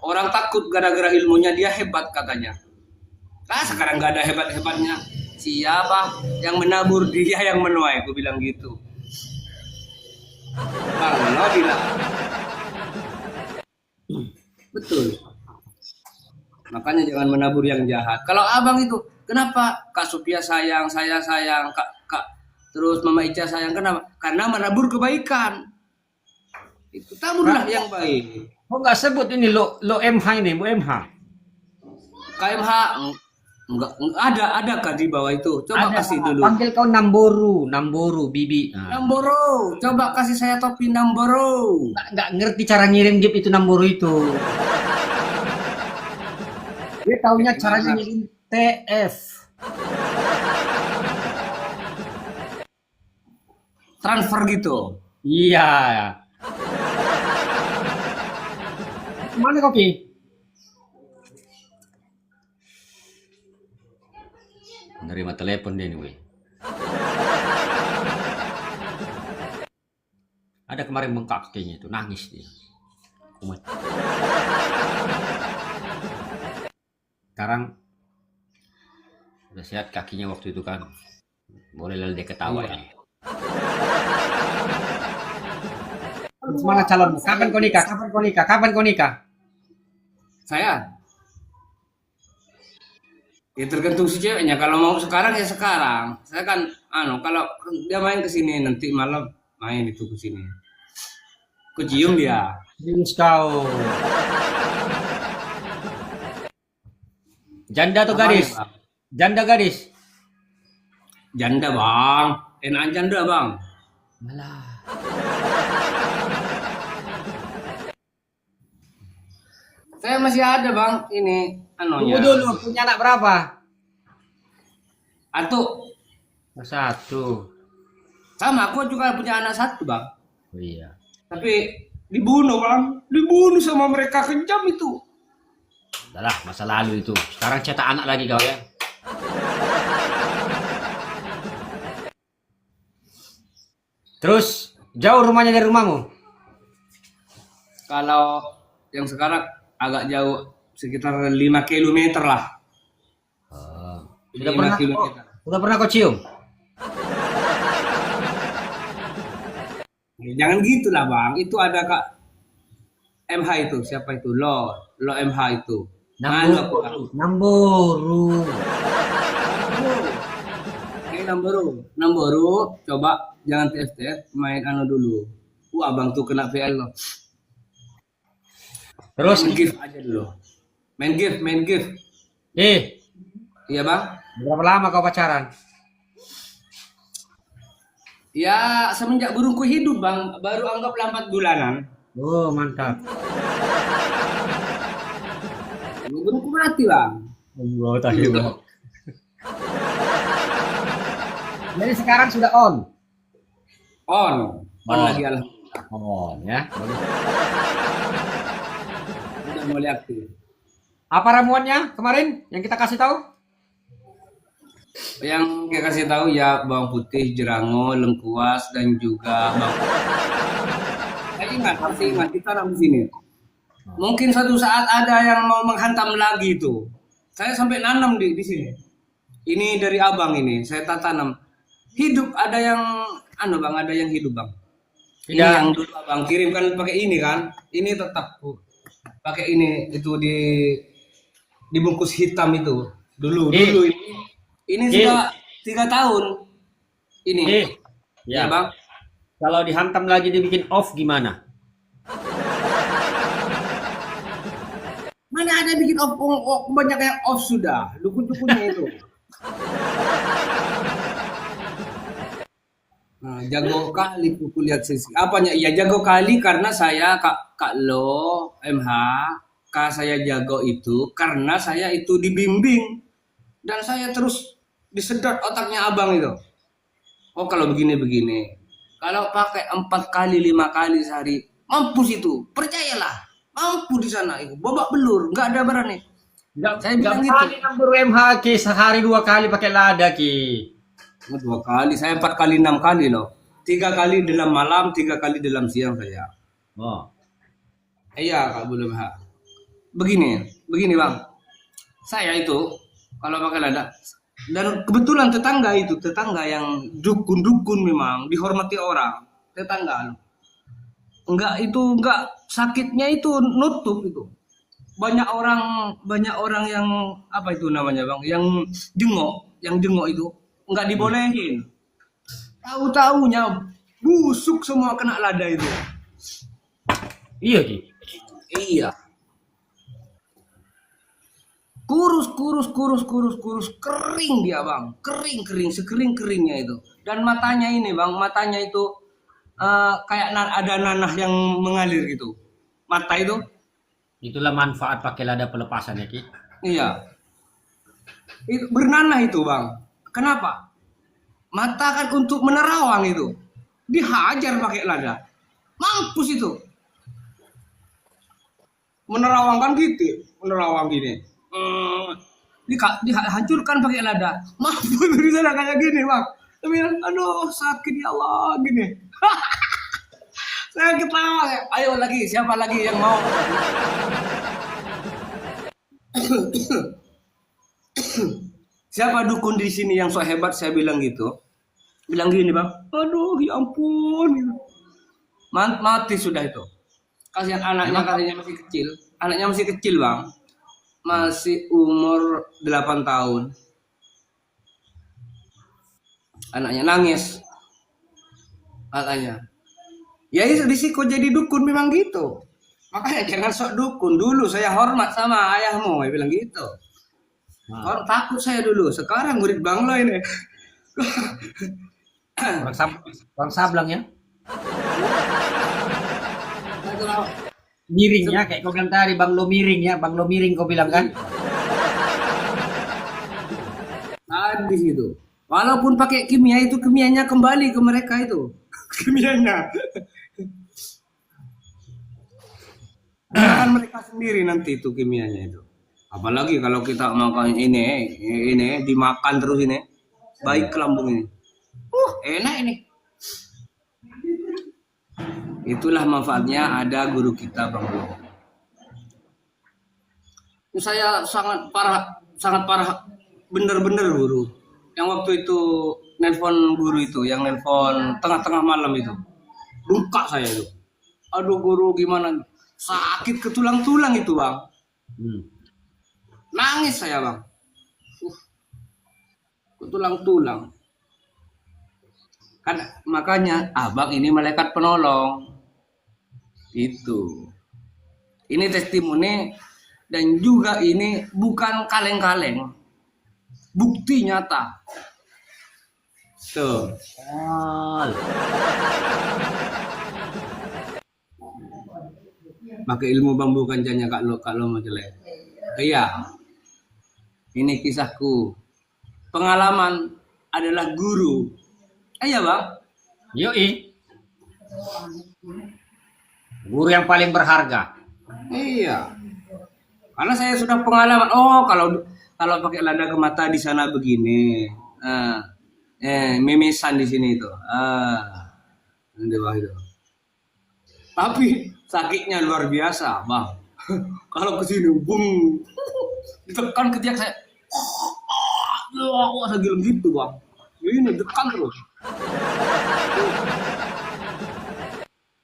Speaker 3: Orang takut gara-gara ilmunya, dia hebat katanya. Nah, sekarang nggak ada hebat-hebatnya. Siapa yang menabur dia yang menuai, aku bilang gitu. Bang Lo bilang. Betul. Makanya jangan menabur yang jahat. Kalau abang itu, kenapa Kak Supia sayang, saya sayang, Kak terus Mama Ica sayang, kenapa? Karena menabur kebaikan. Itu taburlah yang baik.
Speaker 1: Kok nggak sebut ini lo MH ini, Bu MH?
Speaker 3: KMH enggak ada kah di bawah itu? Coba
Speaker 1: Ada,
Speaker 3: kasih dulu.
Speaker 1: panggil kau Namboru, Bibi. Nah.
Speaker 3: Namboro, coba kasih saya topi Namboro.
Speaker 1: Nggak ngerti cara ngirim gift itu Namboru itu. Dia taunya caranya ngirim TF.
Speaker 3: Transfer gitu.
Speaker 1: Iya. Mana kopi? Nerima telepon dia nih, weh. Ada kemarin bengkak kakinya itu, nangis dia. Kumat. Sekarang udah sehat kakinya waktu itu kan. Boleh lah dia ketawa ya. Terus mana calonmu? Kapan kau nikah?
Speaker 3: Saya ya tergantung si ceweknya. Kalau mau sekarang ya sekarang. Saya kan kalau dia main ke sini nanti malam main itu ke sini. Ku cium dia.
Speaker 1: Serius kau. Janda atau gadis?
Speaker 3: Apanya, Bang?
Speaker 1: Janda gadis?
Speaker 3: Janda bang. Enak janda bang.
Speaker 1: Malah.
Speaker 3: Saya masih ada bang ini
Speaker 4: Tunggu
Speaker 3: anonya.
Speaker 4: dulu, punya anak berapa?
Speaker 3: Atau
Speaker 1: Satu.
Speaker 3: sama aku juga punya anak satu bang.
Speaker 1: Oh iya.
Speaker 3: Tapi dibunuh bang. Dibunuh sama mereka, kejam itu.
Speaker 1: Udahlah, masa lalu itu. Sekarang cetak anak lagi kau ya. Terus jauh rumahnya dari rumahmu?
Speaker 3: Kalau yang sekarang agak jauh, sekitar 5 kilometer lah.
Speaker 1: Sudah
Speaker 3: 5
Speaker 1: pernah
Speaker 3: kilometer.
Speaker 1: Udah pernah kau cium?
Speaker 3: Jangan gitulah bang. Itu ada kak MH itu. Siapa itu? Lo MH itu. Malu aku bang.
Speaker 1: Namburu.
Speaker 3: Ini Namboru. Coba jangan TF main dulu. Abang tuh kena VL loh.
Speaker 1: Terus
Speaker 3: Main gift aja dulu. Main gift. Iya bang.
Speaker 4: Berapa lama kau pacaran?
Speaker 3: Ya semenjak burungku hidup bang, baru anggaplah 4 bulanan.
Speaker 4: Oh, mantap.
Speaker 3: Burungku mati bang.
Speaker 1: Allah tahu.
Speaker 4: Jadi sekarang sudah on.
Speaker 3: On lagi alhamdulillah.
Speaker 1: Oh ya.
Speaker 3: Udah mulai aktif.
Speaker 4: Apa ramuannya kemarin yang kita kasih tahu?
Speaker 3: Yang kita kasih tahu ya bawang putih, jerango, lengkuas dan juga bawang. Harus ingat kita nanam di sini. Mungkin suatu saat ada yang mau menghantam lagi itu. Saya sampai nanam di sini. Ini dari abang ini, saya tanam. Hidup ada yang bang, ada yang hidup bang. Ini
Speaker 1: Tidak.
Speaker 3: yang dulu abang kirimkan pakai ini kan. Ini tetap pakai ini itu dibungkus hitam itu. Dulu ini. Ini sudah 3 tahun. Ini.
Speaker 1: Ya.
Speaker 3: Bang.
Speaker 1: Kalau dihantam lagi dibikin off gimana?
Speaker 3: Mana ada bikin off, banyak yang off sudah. Dukun-dukunnya itu. Nah, jago kali kuku lihat sisi. Apanya? Iya jago kali karena saya Kak Lo MH. Kak saya jago itu karena saya itu dibimbing dan saya terus disedot otaknya abang itu. Oh kalau begini. Kalau pakai 4 kali 5 kali sehari mampus itu. Percayalah. Mampu di sana itu. Babak belur. Nggak ada berani. Saya bilang gitu.
Speaker 1: Namburu MH Ki sehari 2 kali pakai lada Ki.
Speaker 3: 2 kali. Saya 4 kali 6 kali loh. 3 kali dalam malam, 3 kali dalam siang saya.
Speaker 1: Oh.
Speaker 3: Iya Kak Bulu MH. Begini bang. Saya itu kalau pakai lada. Dan kebetulan tetangga yang dukun memang dihormati orang. Tetangga. Enggak sakitnya itu nutup itu. Banyak orang yang apa itu namanya bang, yang jengok itu enggak dibolehin. Tahu-taunya busuk semua kena lada itu.
Speaker 1: Iya Ki.
Speaker 3: Iya. Kurus kering dia bang, kering sekering-keringnya itu. Dan matanya ini bang, matanya itu kayak ada nanah yang mengalir gitu. Mata itu.
Speaker 1: Itulah manfaat pakai lada pelepasan ya Ki.
Speaker 3: Iya. Itu bernanah itu bang. Kenapa? Mata kan untuk menerawang itu. Dihajar pakai lada. Mampus itu. Menerawang kan gitu. Menerawang gini. Dihancurkan pakai lada. Mampus di sana kayak gini bang. Tapi aduh sakit ya Allah gini. Saya ketawa. Ayo lagi, siapa lagi yang mau? Siapa dukun di sini yang so hebat? Saya bilang gitu. Bilang gini bang. Aduh ya ampun. Mati sudah itu. Kasihan anaknya katanya masih kecil. Anaknya masih kecil bang. Masih umur 8 tahun. Anaknya nangis. Katanya. Ya risiko jadi dukun memang gitu. Makanya jangan sok dukun. Dulu saya hormat sama ayahmu. Dia bilang gitu. Takut saya dulu. Sekarang murid Bang Lo ini.
Speaker 4: Orang sablang ya. Miringnya kayak kau bilang tadi, Bang Lo miring ya, Bang Lo miring kau bilang kan?
Speaker 3: Habis itu. Walaupun pakai kimia itu kimianya kembali ke mereka itu. Kimianya. Kan mereka sendiri nanti itu kimianya itu. Apalagi kalau kita makan ini dimakan terus ini. Baik ke lambung ini. Enak ini. Itulah manfaatnya ada guru kita Bang Bro. Saya sangat parah bener-bener guru. Yang waktu itu nelpon guru itu, yang nelpon tengah-tengah malam itu. Luka saya itu. Aduh guru gimana? Sakit ke tulang-tulang itu Bang. Nangis saya Bang. Ke tulang-tulang. Kan makanya abang ini malaikat penolong. Itu. Ini testimoni dan juga ini bukan kaleng-kaleng. Bukti nyata. Tuh. Pakai ilmu bambu kancanya kalau mau jelek. Iya. Ini kisahku. Pengalaman adalah guru. Iya Bang.
Speaker 4: Yoi. Guru yang paling berharga.
Speaker 3: Iya. Karena saya sudah pengalaman. Oh, kalau pakai lada ke mata di sana begini. Memesan di sini itu. Di bawah itu. Tapi sakitnya luar biasa, Bang. Kalau ke sini, bung. Ditekan ketiak saya. Wah, saya bilang gitu, Bang. Ini dekan terus.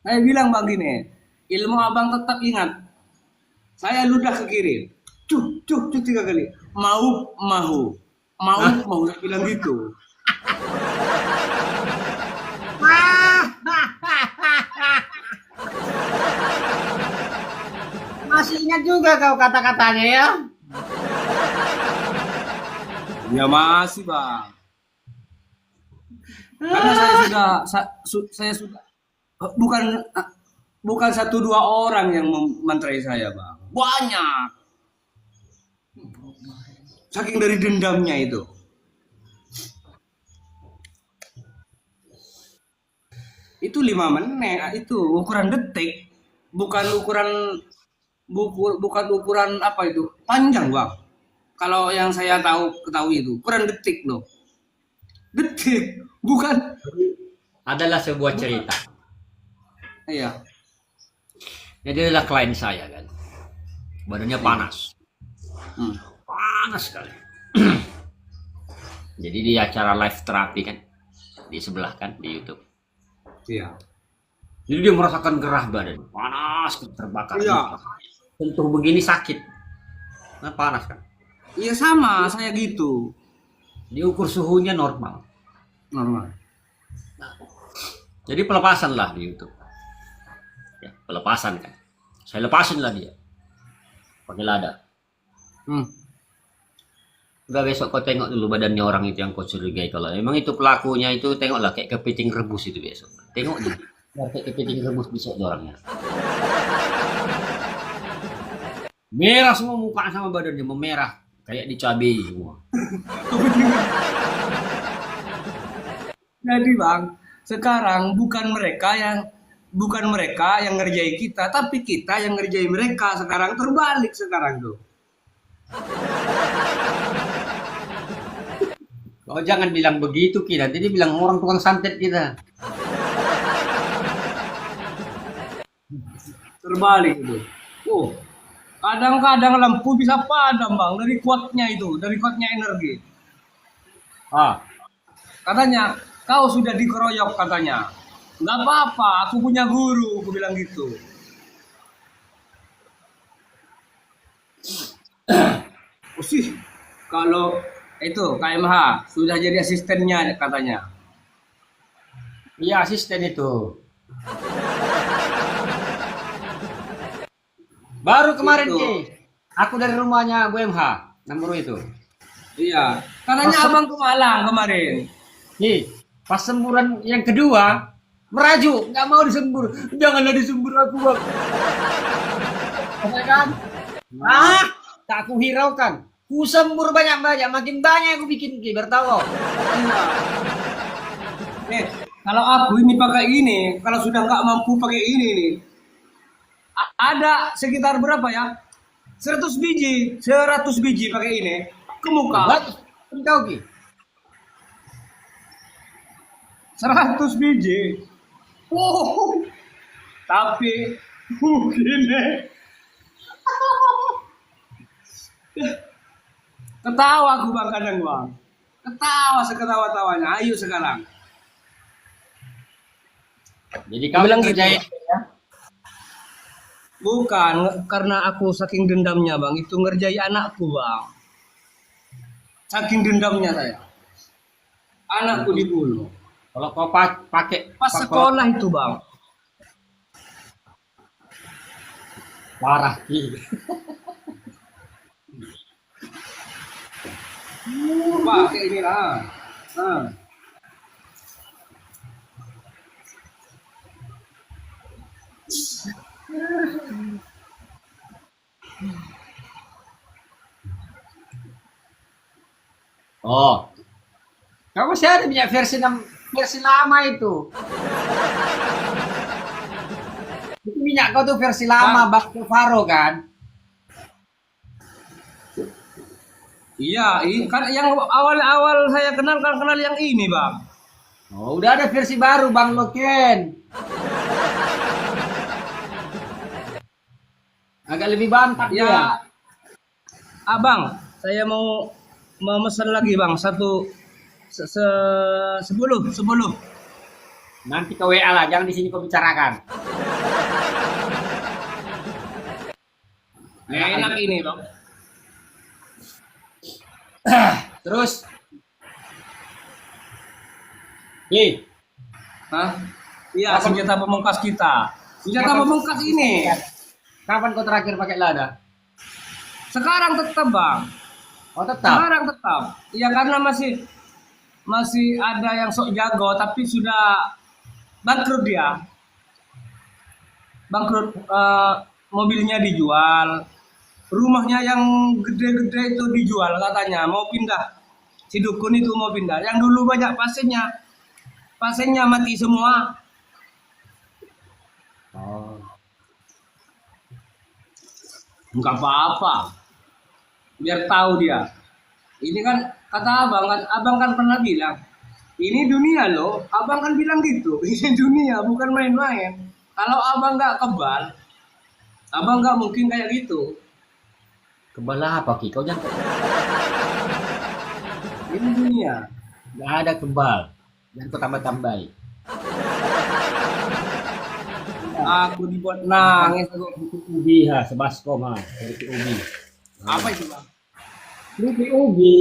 Speaker 3: Saya bilang Bang gini, ilmu abang tetap ingat. Saya ludah ke kiri. Cuk 3 kali. Mau. Saya bilang gitu.
Speaker 4: Masih ingat juga kau kata-katanya ya?
Speaker 3: Ya masih Bang. Karena saya sudah bukan 1-2 orang yang memantrai saya Bang. Banyak. Saking dari dendamnya itu. Itu 5 menit, itu ukuran detik, bukan ukuran apa itu, panjang Bang. Kalau yang saya ketahui itu ukuran detik loh. Detik, bukan.
Speaker 1: Adalah sebuah cerita.
Speaker 3: Iya.
Speaker 1: Jadi adalah klien saya kan. Badannya panas. Panas sekali. Jadi di acara live terapi kan. Di sebelah kan di YouTube.
Speaker 3: Iya.
Speaker 1: Jadi dia merasakan gerah badan. Panas, terbakar.
Speaker 3: Iya.
Speaker 1: Sentuh begini sakit. Nah, panas kan.
Speaker 3: Iya sama, saya gitu.
Speaker 1: Diukur suhunya normal. Jadi pelepasan lah di YouTube. Ya, pelepasan kan. Saya lepasin lah dia. Pakai lada. Udah besok kau tengok dulu badannya orang itu yang kau curigai. Kalau emang itu pelakunya itu tengoklah kayak kepiting rebus itu besok. Tengok nih. Biar kayak kepiting rebus besok orangnya. Merah semua muka sama badannya memerah. Kayak dicabai semua.
Speaker 3: Jadi Bang, sekarang bukan mereka yang ngerjain kita, tapi kita yang ngerjain mereka. Sekarang terbalik sekarang tuh.
Speaker 1: Oh jangan bilang begitu kita. Jadi bilang orang tukang santet kita.
Speaker 3: Terbalik itu. Kadang-kadang lampu bisa padam Bang dari kuatnya energi. Katanya kau sudah dikeroyok katanya. Nggak apa-apa, aku punya guru, aku bilang gitu. Kalau itu KMH sudah jadi asistennya katanya.
Speaker 1: Iya asisten itu. Baru kemarin
Speaker 3: Itu.
Speaker 1: Ki, aku dari rumahnya BMH, nomor itu.
Speaker 3: Iya, katanya abang ke Malang kemarin.
Speaker 1: Ki,
Speaker 4: Pas semburan yang kedua, merajuk, nggak mau disembur. Janganlah disembur aku, Bang. Ya kan? Tak aku hiraukan. Ku sembur banyak-banyak, makin banyak aku bikin biar tahu.
Speaker 3: Kalau aku ini pakai ini, kalau sudah nggak mampu pakai ini nih, ada sekitar berapa ya? 100 biji, 100 biji pakai ini ke muka.
Speaker 4: Kau Ki.
Speaker 3: 100 biji. Oh, tapi mungkin ketawa aku bang kadang bang. Ketawa seketawa-tawanya. Ayo sekarang.
Speaker 1: Jadi kamu
Speaker 3: Bilang
Speaker 1: kerjain
Speaker 3: gitu, bukan karena aku saking dendamnya bang. Itu ngerjai anakku bang. Saking dendamnya saya. Anakku dibunuh.
Speaker 1: kalau kau pakai
Speaker 3: Pas sekolah itu bang.
Speaker 1: parah Ki.
Speaker 3: Pakai ini lah. Nah.
Speaker 1: Oh,
Speaker 4: Kau masih ada punya versi lama itu. Itu minyak kau tuh versi lama, Bang Faro kan?
Speaker 3: Iya, kan yang awal-awal saya kenal yang ini bang.
Speaker 4: Oh, udah ada versi baru, Bang Loken. Agak lebih bantak
Speaker 3: Ya,
Speaker 4: ya.
Speaker 3: abang, saya mau memesan lagi bang, satu 10.
Speaker 4: Nanti ke WA lah, jangan di sini kau bicarakan.
Speaker 3: Enak ini bang.
Speaker 4: Terus, Ki,
Speaker 3: Hah? Iya, senjata pemungkas kita. Senjata pemungkas ini.
Speaker 4: kapan kau terakhir pakai lada?
Speaker 3: Sekarang tetap bang.
Speaker 4: Oh tetap.
Speaker 3: Sekarang tetap. Iya karena masih ada yang sok jago, tapi sudah bangkrut dia. Bangkrut, mobilnya dijual. Rumahnya yang gede-gede itu dijual katanya, mau pindah. Si dukun itu mau pindah. Yang dulu banyak pasiennya mati semua.
Speaker 1: oh.
Speaker 3: Enggak apa-apa. Biar tahu dia. Ini kan kata abang kan pernah bilang, ini dunia loh. Abang kan bilang gitu. Ini dunia, bukan main-main. Kalau abang nggak kebal, abang nggak mungkin kayak gitu.
Speaker 1: Kebal apa Ki? Kau jangan.
Speaker 3: Ini dunia.
Speaker 1: Nggak ada kebal. Jangan kau tambah-tambahin.
Speaker 3: Aku dibuat nangis.
Speaker 1: Ubi ha, sebaskom ha, dari ubi.
Speaker 3: Apa itu bang?
Speaker 1: Ubi ubi.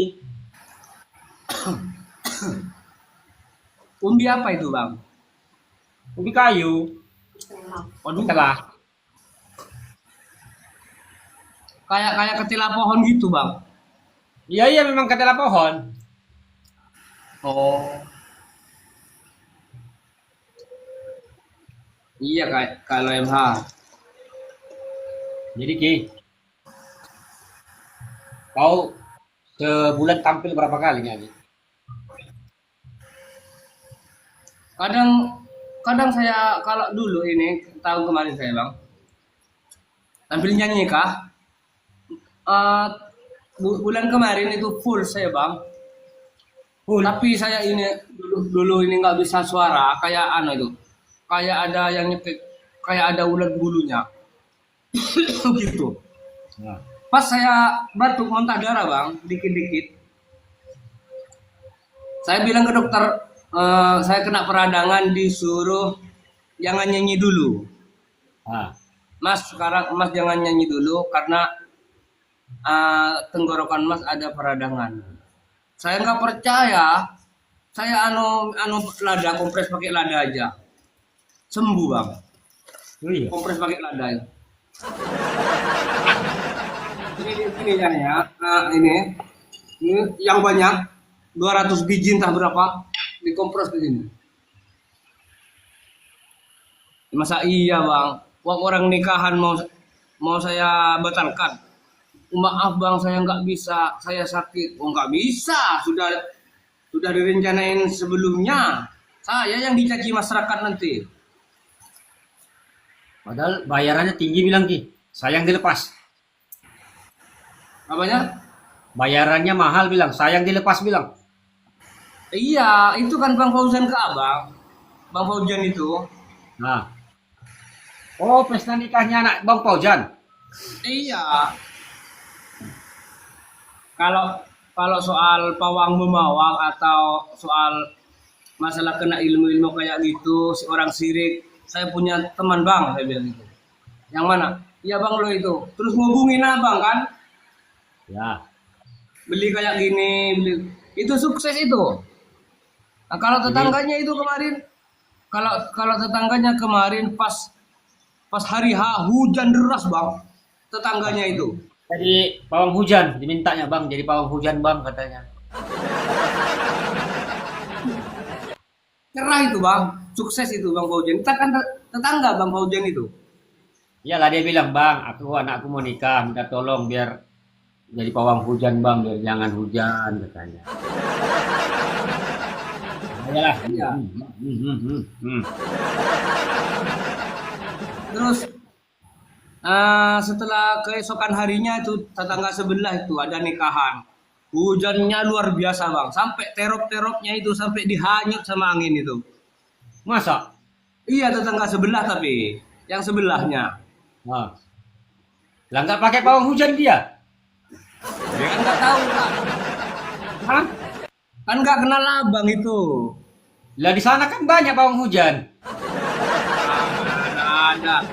Speaker 3: Umbi apa itu bang?
Speaker 1: Ubi kayu.
Speaker 3: Waduh,
Speaker 1: Telah.
Speaker 3: kayak ketela pohon gitu bang.
Speaker 4: Iya iya memang ketela pohon.
Speaker 3: Oh. Iya kayak kalau MH.
Speaker 1: Jadi Ki, kau sebulan tampil berapa kali nyanyi?
Speaker 3: Kadang saya kalau dulu ini tahun kemarin saya bang tampil nyanyi kah? Bulan kemarin itu full saya bang.
Speaker 1: Full.
Speaker 3: Tapi saya ini dulu ini nggak bisa suara kayak ano itu. Kayak ada yang nyepik, kayak ada ulat bulunya. Gitu.
Speaker 1: Nah,
Speaker 3: Pas saya batuk muntah darah bang, dikit-dikit. Saya bilang ke dokter, saya kena peradangan, disuruh jangan nyanyi dulu.
Speaker 1: ah,
Speaker 3: Mas, sekarang Mas jangan nyanyi dulu karena tenggorokan Mas ada peradangan. Saya nggak percaya. Saya anu lada, kompres pakai lada aja. Sembuh bang.
Speaker 1: oh iya.
Speaker 3: Kompres pakai lada ya. Ini ya. Ini yang banyak 200 biji entah berapa. dikompres ke sini. Masa iya bang, uang orang nikahan mau saya batalkan. Maaf bang, saya nggak bisa, saya sakit. Oh nggak bisa, sudah direncanain sebelumnya. Saya yang dicaci masyarakat nanti.
Speaker 1: Padahal bayarannya tinggi bilang Ki. Sayang dilepas.
Speaker 3: Apanya?
Speaker 1: Bayarannya mahal bilang, sayang dilepas bilang.
Speaker 3: Iya, itu kan Bang Fauzan ke abang. Bang Fauzan itu.
Speaker 1: Nah. Oh, pesta nikahnya anak Bang Paujan.
Speaker 3: Iya. Kalau soal pawang memawang atau soal masalah kena ilmu-ilmu kayak gitu, si orang sirik, saya punya teman bang, saya bilang gitu. Yang mana? Iya bang lo itu. Terus ngubungin abang kan?
Speaker 1: Ya.
Speaker 3: Beli kayak gini, beli. Itu sukses itu. Nah, kalau tetangganya itu kemarin, kalau tetangganya kemarin pas hari H hujan deras bang, tetangganya itu.
Speaker 1: Jadi pawang hujan dimintanya bang, jadi pawang hujan bang katanya.
Speaker 3: Cerah itu bang, sukses itu bang Fauzan. Kita kan tetangga bang Fauzan itu.
Speaker 1: Iyalah dia bilang bang, anakku mau nikah, minta tolong biar jadi pawang hujan bang, biar jangan hujan katanya. Iyalah.
Speaker 3: Iya. Terus setelah keesokan harinya itu tetangga sebelah itu ada nikahan. Hujannya luar biasa bang, sampai terop-teropnya itu sampai dihanyut sama angin itu.
Speaker 1: Masa?
Speaker 3: Iya tetangga sebelah tapi yang sebelahnya.
Speaker 1: Nah. Lah nggak pakai pawang hujan dia?
Speaker 3: Dia kan nggak tahu kan.
Speaker 1: Hah?
Speaker 3: Kan nggak kenal abang itu.
Speaker 1: Lah di sana kan banyak pawang hujan.
Speaker 3: Ada.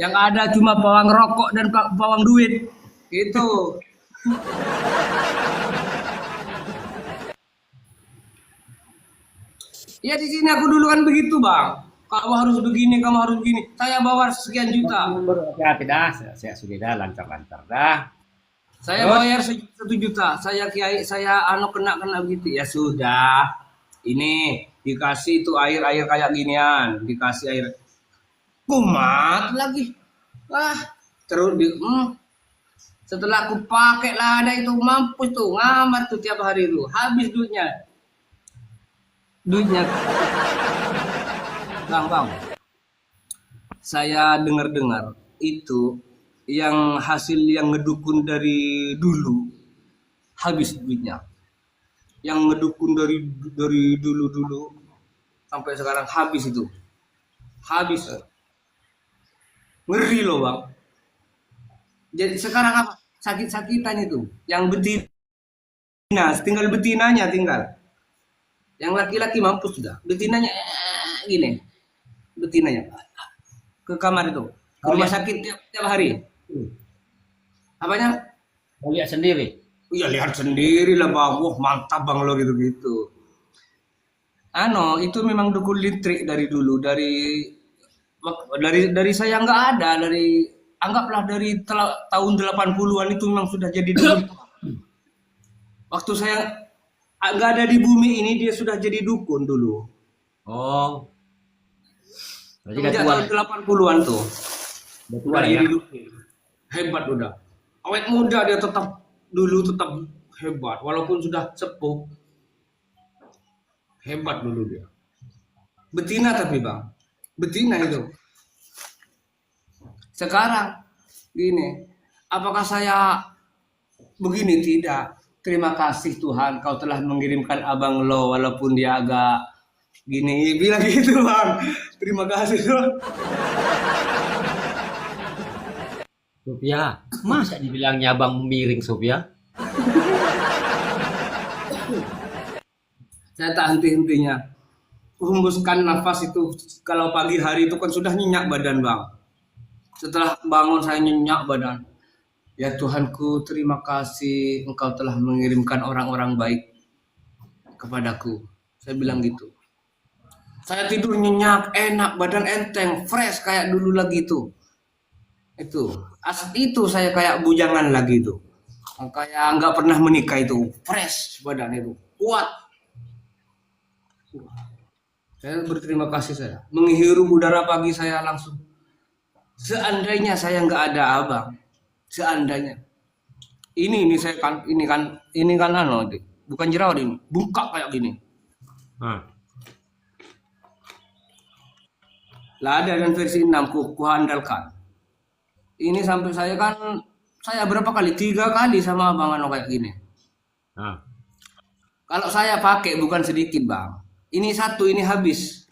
Speaker 3: Yang ada cuma pawang rokok dan pawang duit. Itu. Ya di sini aku dulu kan begitu bang. Kamu harus begini, kamu harus begini. Saya bawa sekian juta.
Speaker 1: Hati-hati dah, saya sudah dah lancar-lancar dah.
Speaker 3: Saya
Speaker 1: Terus?
Speaker 3: bayar 1 juta. Saya kiai, saya kena begitu. Ya sudah. Ini dikasih itu air kayak ginian, dikasih air. Kumat lagi. Wah, terus setelah aku pakai lada itu mampus tuh, ngamat tuh tiap hari itu. Habis duitnya. Bang. Saya dengar-dengar itu yang hasil yang ngedukun dari dulu habis duitnya. Yang ngedukun dari dulu sampai sekarang habis itu. Habis. Ngeri loh, Bang. Jadi sekarang apa? Sakit-sakitan itu. Yang betina, tinggal betinanya tinggal. Yang laki-laki mampus sudah. Betinanya gini. Betinanya ke kamar itu. Ke rumah sakit tiap hari. Apanya?
Speaker 1: Mau lihat sendiri.
Speaker 3: Iya lihat sendiri lah bang. Wah mantap bang lo gitu-gitu. Itu memang dukun litrik dari dulu. Dari saya nggak ada. Anggaplah dari tahun 80-an itu memang sudah jadi dukun. Waktu saya nggak ada di bumi ini dia sudah jadi dukun dulu.
Speaker 1: Oh. Berarti udah
Speaker 3: Sejak
Speaker 1: tua.
Speaker 3: tahun 80-an tuh.
Speaker 1: Udah tua
Speaker 3: Udah
Speaker 1: ya.
Speaker 3: jadi dukun. Hebat udah. Awet muda dia tetap hebat walaupun sudah sepuh. Hebat dulu dia. Betina tapi bang. Betina itu. Sekarang gini, apakah saya begini? Tidak. Terima kasih Tuhan kau telah mengirimkan abang lo walaupun dia agak gini. Bilang gitu bang. Terima kasih Tuhan.
Speaker 1: Sofia, masa dibilangnya abang miring Sofia?
Speaker 3: Saya tak henti-hentinya. Hembuskan nafas itu. Kalau pagi hari itu kan sudah nyenyak badan bang. Setelah bangun saya nyenyak badan. Ya Tuhanku terima kasih engkau telah mengirimkan orang-orang baik kepadaku. Saya bilang gitu. Saya tidur nyenyak, enak, badan enteng, fresh kayak dulu lagi tuh. Itu saya kayak bujangan lagi itu. Kayak nggak pernah menikah itu. Fresh badan itu. Kuat. Saya berterima kasih saya. Menghirup udara pagi saya langsung. Seandainya saya nggak ada abang, seandainya. Ini saya kan, ini kan bukan jerawat ini, bungkak kayak gini.
Speaker 1: Ah.
Speaker 3: Lada dan versi 6 ku andalkan. Ini sampai saya berapa kali? 3 kali sama abang kayak gini.
Speaker 1: Ah.
Speaker 3: Kalau saya pakai bukan sedikit bang. Ini satu ini habis.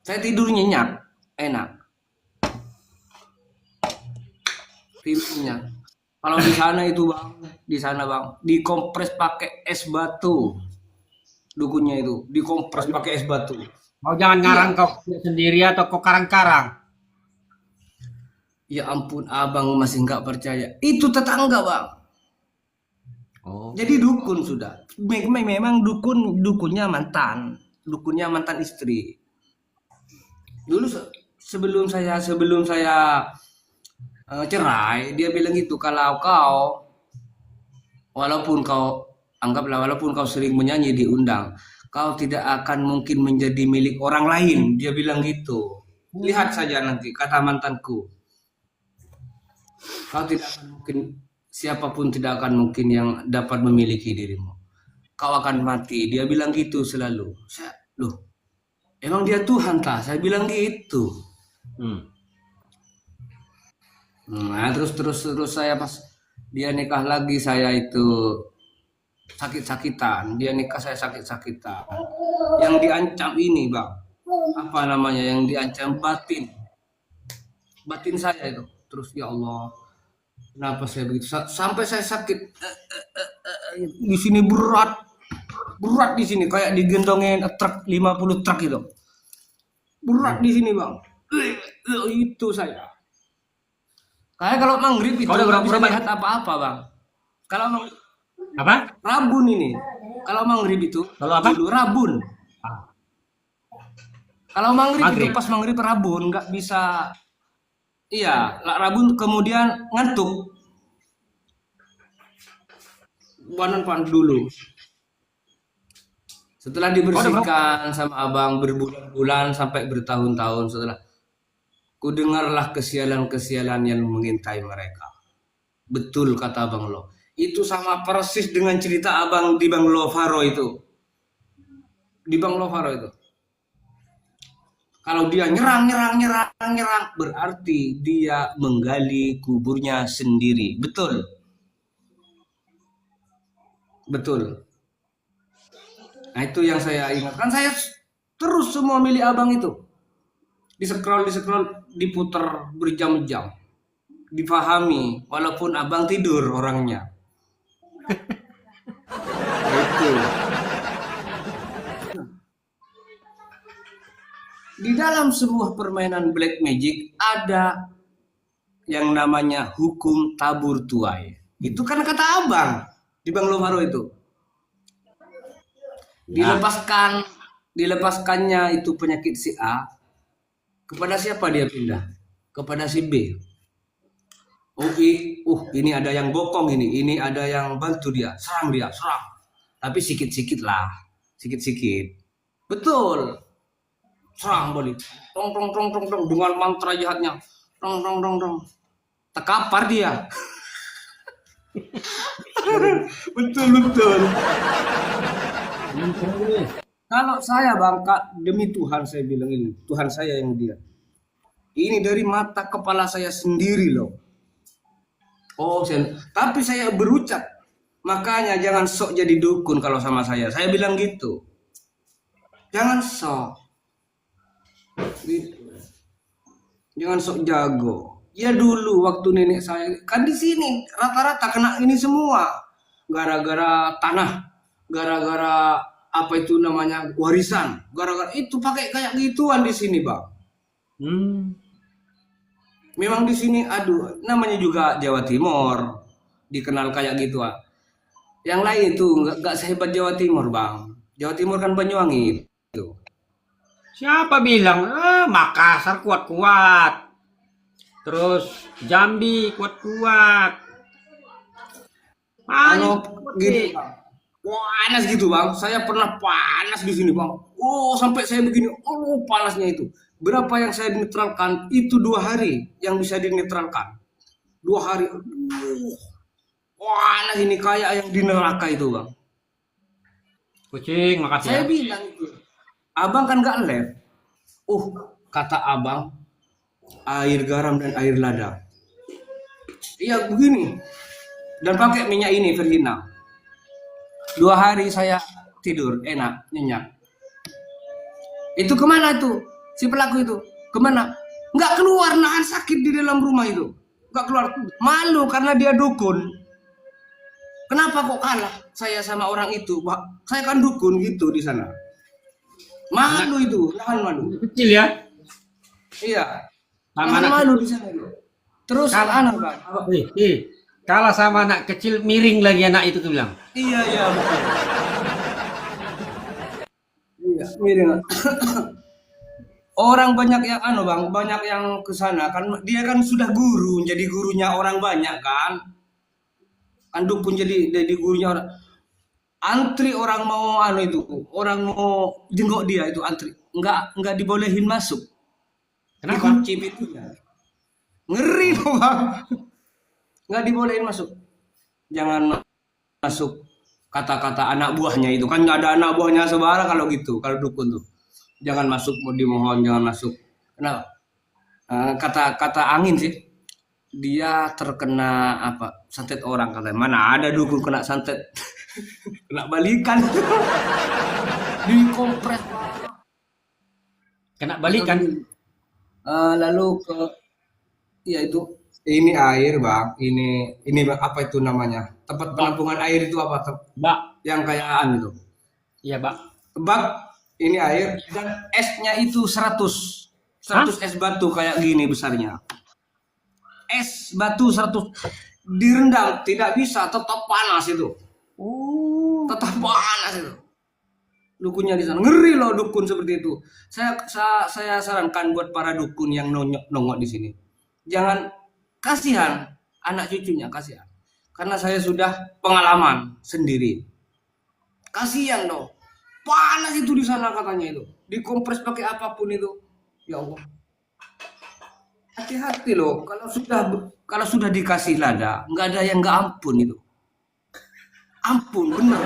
Speaker 3: Saya tidur nyenyak, enak. Tidurnya. Kalau di sana itu bang, di sana bang, dikompres pakai es batu. Dukunnya itu dikompres pakai es batu.
Speaker 4: Mau jangan ngarang kau sendiri atau kau karang-karang.
Speaker 3: Ya ampun, abang masih nggak percaya. Itu tetangga bang.
Speaker 1: Oh.
Speaker 3: Jadi dukun sudah. Memang dukunnya mantan istri. Dulu sebelum saya cerai, dia bilang gitu, kalau walaupun kau sering menyanyi diundang, kau tidak akan mungkin menjadi milik orang lain. Dia bilang gitu. Lihat saja nanti kata mantanku. Kau tidak akan mungkin, siapapun tidak akan mungkin yang dapat memiliki dirimu. Kau akan mati. Dia bilang gitu selalu. Loh, emang dia Tuhan tak? Saya bilang gitu. Nah, terus saya pas dia nikah lagi, saya itu sakit-sakitan. Dia nikah, saya sakit-sakitan. Yang diancam ini bang, apa namanya, yang diancam batin saya itu. Terus ya Allah, kenapa saya begitu? Sampai saya sakit di sini, berat di sini, kayak digendongin truk 50 truk itu. Berat di sini bang. Itu saya. Kayak kalau maghrib itu nggak bisa lihat apa-apa bang. Kalau
Speaker 1: Apa?
Speaker 3: rabun ini, kalau maghrib itu,
Speaker 1: Kalau apa?
Speaker 3: dulu rabun. Kalau maghrib
Speaker 1: Maghrib.
Speaker 3: itu pas maghrib rabun nggak bisa. Iya, rabun kemudian ngantuk. Pan dulu. Setelah dibersihkan sama abang berbulan-bulan sampai bertahun-tahun setelah, ku dengarlah kesialan-kesialan yang mengintai mereka. Betul kata Abang Lo. Itu sama persis dengan cerita abang di Bang Lovaro itu. Di Bang Lovaro itu. Kalau dia nyerang, berarti dia menggali kuburnya sendiri. Betul. Nah itu yang saya ingatkan. Saya terus semua milik abang itu. Di scroll, diputar berjam-jam. Difahami, walaupun abang tidur orangnya. Itu. Di dalam sebuah permainan black magic ada yang namanya hukum tabur tuai. Itu kan kata abang di Bang Lovaro itu. Dilepaskannya itu penyakit si A, kepada siapa dia pindah? Kepada si B. Ini ada yang bokong ini ada yang bantu dia, serang. Tapi sikit-sikit lah, sikit-sikit. Betul. Serang balik. Tong dengan mantra jahatnya. Tong. Terkapar dia. Betul. Kalau saya bangka, demi Tuhan saya bilang ini, Tuhan saya yang dia. Ini dari mata kepala saya sendiri loh. Tapi saya berucap, makanya jangan sok jadi dukun kalau sama saya. Saya bilang gitu. Jangan sok. Jangan sok jago. Ya dulu waktu nenek saya kan di sini rata-rata kena ini semua. Gara-gara tanah, gara-gara apa itu namanya warisan, gara-gara itu pakai kayak gituan di sini, Bang. Memang di sini namanya juga Jawa Timur, dikenal kayak gitu. Yang lain itu nggak sehebat Jawa Timur, Bang. Jawa Timur kan Banyuwangi itu.
Speaker 4: Siapa bilang? Makassar kuat-kuat. Terus Jambi kuat-kuat.
Speaker 3: Kalau gitu, panas gitu bang. Saya pernah panas di sini bang. Oh sampai saya begini, oh panasnya itu. Berapa yang saya netralkan itu 2 hari yang bisa dinetralkan. 2 hari, panas ini kayak yang di neraka itu bang.
Speaker 1: Kucing, makasih
Speaker 3: Saya
Speaker 1: ya.
Speaker 3: bilang itu, abang kan nggak lab. Kata abang, air garam dan air lada. Iya begini. Dan pakai minyak ini Virgina. 2 hari saya tidur enak nyenyak. Itu kemana tuh si pelaku itu? Kemana? Nggak keluar, nahan sakit di dalam rumah itu. Nggak keluar, malu karena dia dukun. Kenapa kok kalah saya sama orang itu? Pak, saya kan dukun gitu di sana. Malu itu, nahan malu.
Speaker 1: Kecil ya.
Speaker 3: Iya,
Speaker 1: Sama
Speaker 3: nahan
Speaker 1: anak
Speaker 3: malu di sana itu. Terus anak bang.
Speaker 1: kalah sama anak kecil, miring lagi anak itu tuh bilang.
Speaker 3: Iya iya betul. Iya, miring. Orang banyak yang bang, banyak yang ke sana kan dia kan sudah guru, jadi gurunya orang banyak kan. Anduk pun jadi gurunya orang. Antri orang mau itu, orang mau jenguk dia itu antri. Enggak dibolehin masuk.
Speaker 1: Kenapa?
Speaker 3: Dikunci pintunya. Ngeri loh bang. Enggak dibolehin masuk. Jangan masuk kata-kata anak buahnya itu kan nggak ada anak buahnya sebara kalau gitu, kalau dukun tuh. Jangan masuk, mau dimohon jangan masuk. Kenapa? Kata angin sih. Dia terkena apa? Santet orang katanya. Mana ada dukun kena santet. Kena balikan. Dikompres.
Speaker 1: Kena balikan.
Speaker 3: Lalu ke ya itu ini air bang. Ini apa itu namanya? Tempat penampungan air itu apa?
Speaker 1: Mbak.
Speaker 3: Yang kayaan itu.
Speaker 1: Iya, Mbak.
Speaker 3: Bak ini air dan esnya itu 100 es batu kayak gini besarnya. Es batu 100 direndam tidak bisa, tetap panas itu. Tetap panas itu. Dukunnya di sana ngeri loh dukun seperti itu. Saya sarankan buat para dukun yang nongok di sini. Jangan, kasihan anak cucunya, kasihan. Karena saya sudah pengalaman sendiri. Kasihan loh. Panas itu di sana katanya itu. Dikompres pakai apapun itu. Ya Allah. Hati-hati loh, kalau sudah dikasih lada, nggak ada yang nggak ampun itu. Ampun, bener.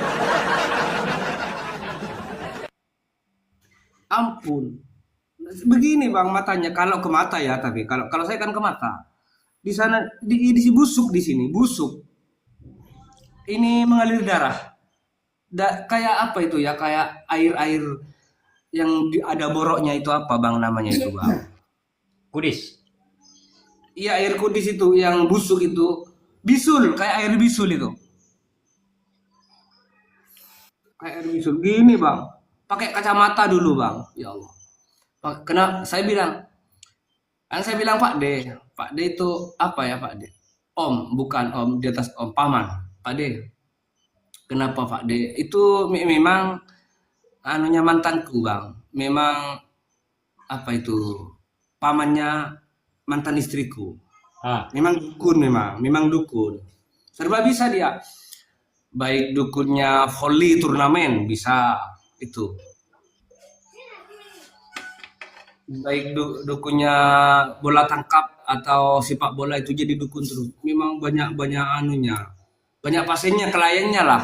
Speaker 3: Ampun. Begini bang matanya, kalau ke mata ya, tapi kalau saya kan ke mata. Di sana di busuk di sini, busuk. Ini mengalir darah. Kayak apa itu ya? Kayak air yang ada boroknya itu apa bang namanya itu bang?
Speaker 1: Kudis.
Speaker 3: Iya air kudis itu yang busuk itu, bisul kayak air bisul itu. Kayak air bisul gini bang. Pakai kacamata dulu bang. Ya Allah. Kena saya bilang Pak D itu apa ya Pak D? Om, bukan om di atas om, paman. Pak D. Kenapa Pak D? Itu memang anunya mantanku bang. Memang apa itu? Pamannya mantan istriku. Memang dukun. Serba bisa dia. Baik dukunnya volley turnamen bisa itu. Baik dukunnya bola tangkap atau sepak bola itu jadi dukun terus. Memang banyak anunya. Banyak pasiennya, kliennya lah.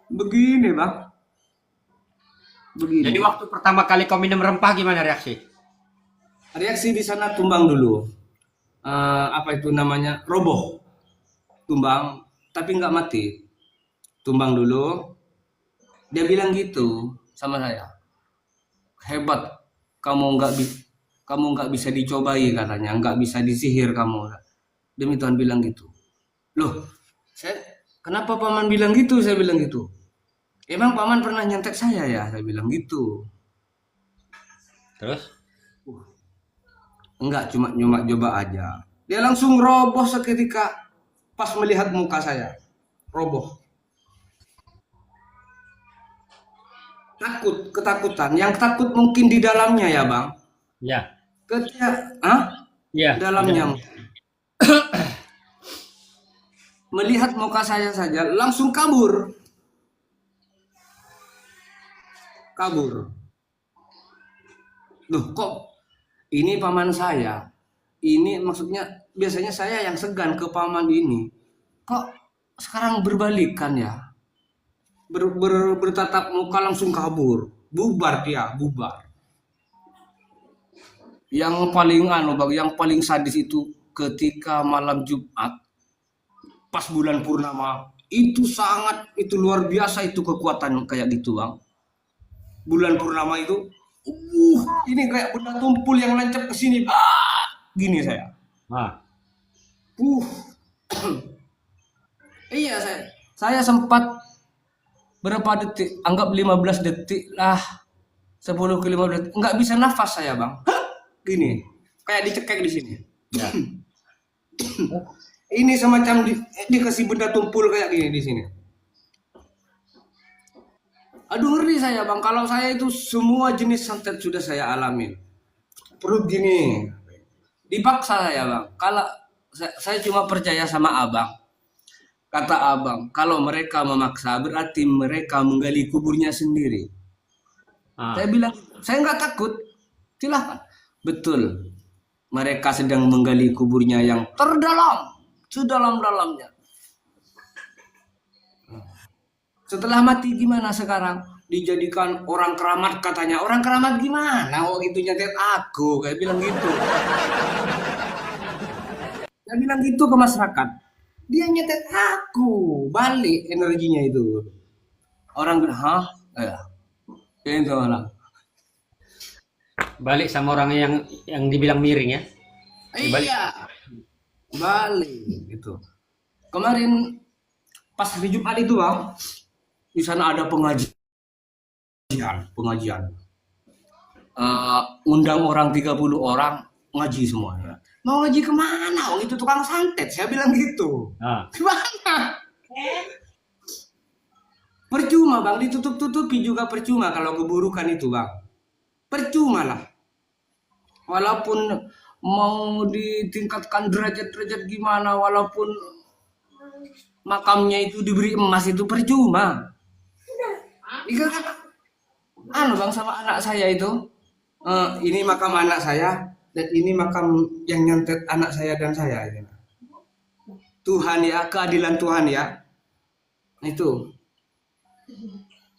Speaker 3: Begini, Bang. Begini.
Speaker 1: Jadi waktu pertama kali kau minum rempah gimana reaksi?
Speaker 3: Reaksi di sana tumbang dulu. Apa itu namanya? Roboh. Tumbang, tapi nggak mati. Tumbang dulu. Dia bilang gitu sama saya. Hebat, kamu nggak bisa dicobai katanya, nggak bisa disihir kamu. Demi Tuhan bilang gitu. Loh, kenapa paman bilang gitu? Saya bilang gitu. Emang paman pernah nyantek saya ya? Saya bilang gitu.
Speaker 1: Terus?
Speaker 3: Enggak, cuma coba aja. Dia langsung roboh seketika pas melihat muka saya. Roboh. Ketakutan. Yang takut mungkin di dalamnya ya, Bang.
Speaker 1: Ya.
Speaker 3: Ketika,
Speaker 1: Ya.
Speaker 3: dalamnya. melihat muka saya saja langsung kabur. Kabur. Loh, kok ini paman saya? Ini maksudnya biasanya saya yang segan ke paman ini. Kok sekarang berbalikan ya? Bertatap muka langsung kabur. Bubar dia, bubar. Yang paling yang paling sadis itu ketika malam Jumat pas bulan purnama itu luar biasa itu kekuatan kayak gitu bang. Bulan purnama itu ini kayak benda tumpul yang lancap ke sini. Gini saya. Iya saya sempat berapa detik, anggap 15 detik lah, 10 ke 15 detik, nggak bisa nafas saya bang. Gini, kayak dicekek di sini. Ya. Ini semacam dikasih benda tumpul kayak gini di sini. Aduh ngeri saya bang, kalau saya itu semua jenis santet sudah saya alamin. Perut gini, dipaksa saya bang. Kalau saya cuma percaya sama abang. Kata abang, kalau mereka memaksa berarti mereka menggali kuburnya sendiri. Saya bilang, saya nggak takut, silahkan. Betul, mereka sedang menggali kuburnya yang terdalam, sedalam-dalamnya. Setelah mati gimana sekarang? Dijadikan orang keramat katanya. Orang keramat gimana? Oh itu nyetet aku, kayak bilang gitu. Saya bilang gitu ke masyarakat. Dia nyetet aku, balik energinya itu. Orang bilang, hah? Itu malah.
Speaker 1: Balik sama orang yang dibilang miring ya.
Speaker 3: Iya. Balik gitu. Kemarin pas hari Jumat itu bang, di sana ada pengajian. Undang orang 30 orang ngaji semuanya. Mau ngaji kemana? Oh itu tukang santet. Saya bilang gitu. Gimana? Percuma bang, ditutup-tutupi juga percuma kalau keburukan itu bang. Percuma lah. Walaupun mau ditingkatkan derajat-derajat gimana, walaupun makamnya itu diberi emas itu percuma. Bang sama anak saya itu, ini makam anak saya dan ini makam yang nyantet anak saya dan saya. Tuhan ya, keadilan Tuhan ya. Itu.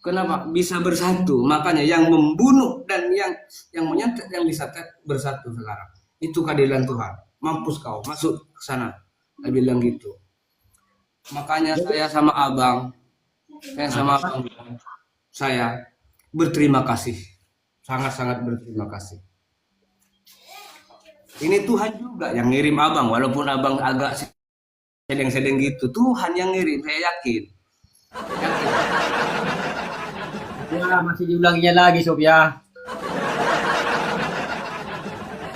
Speaker 3: Kenapa bisa bersatu? Makanya yang membunuh dan yang menyantet yang disantet bersatu sekarang. Itu keadilan Tuhan. Mampus kau masuk ke sana. Saya bilang gitu. Makanya saya sama abang, saya berterima kasih, sangat-sangat berterima kasih. Ini Tuhan juga yang ngirim abang, walaupun abang agak sedeng-sedeng gitu. Tuhan yang ngirim, saya yakin.
Speaker 1: Ya masih diulanginya lagi Sob ya.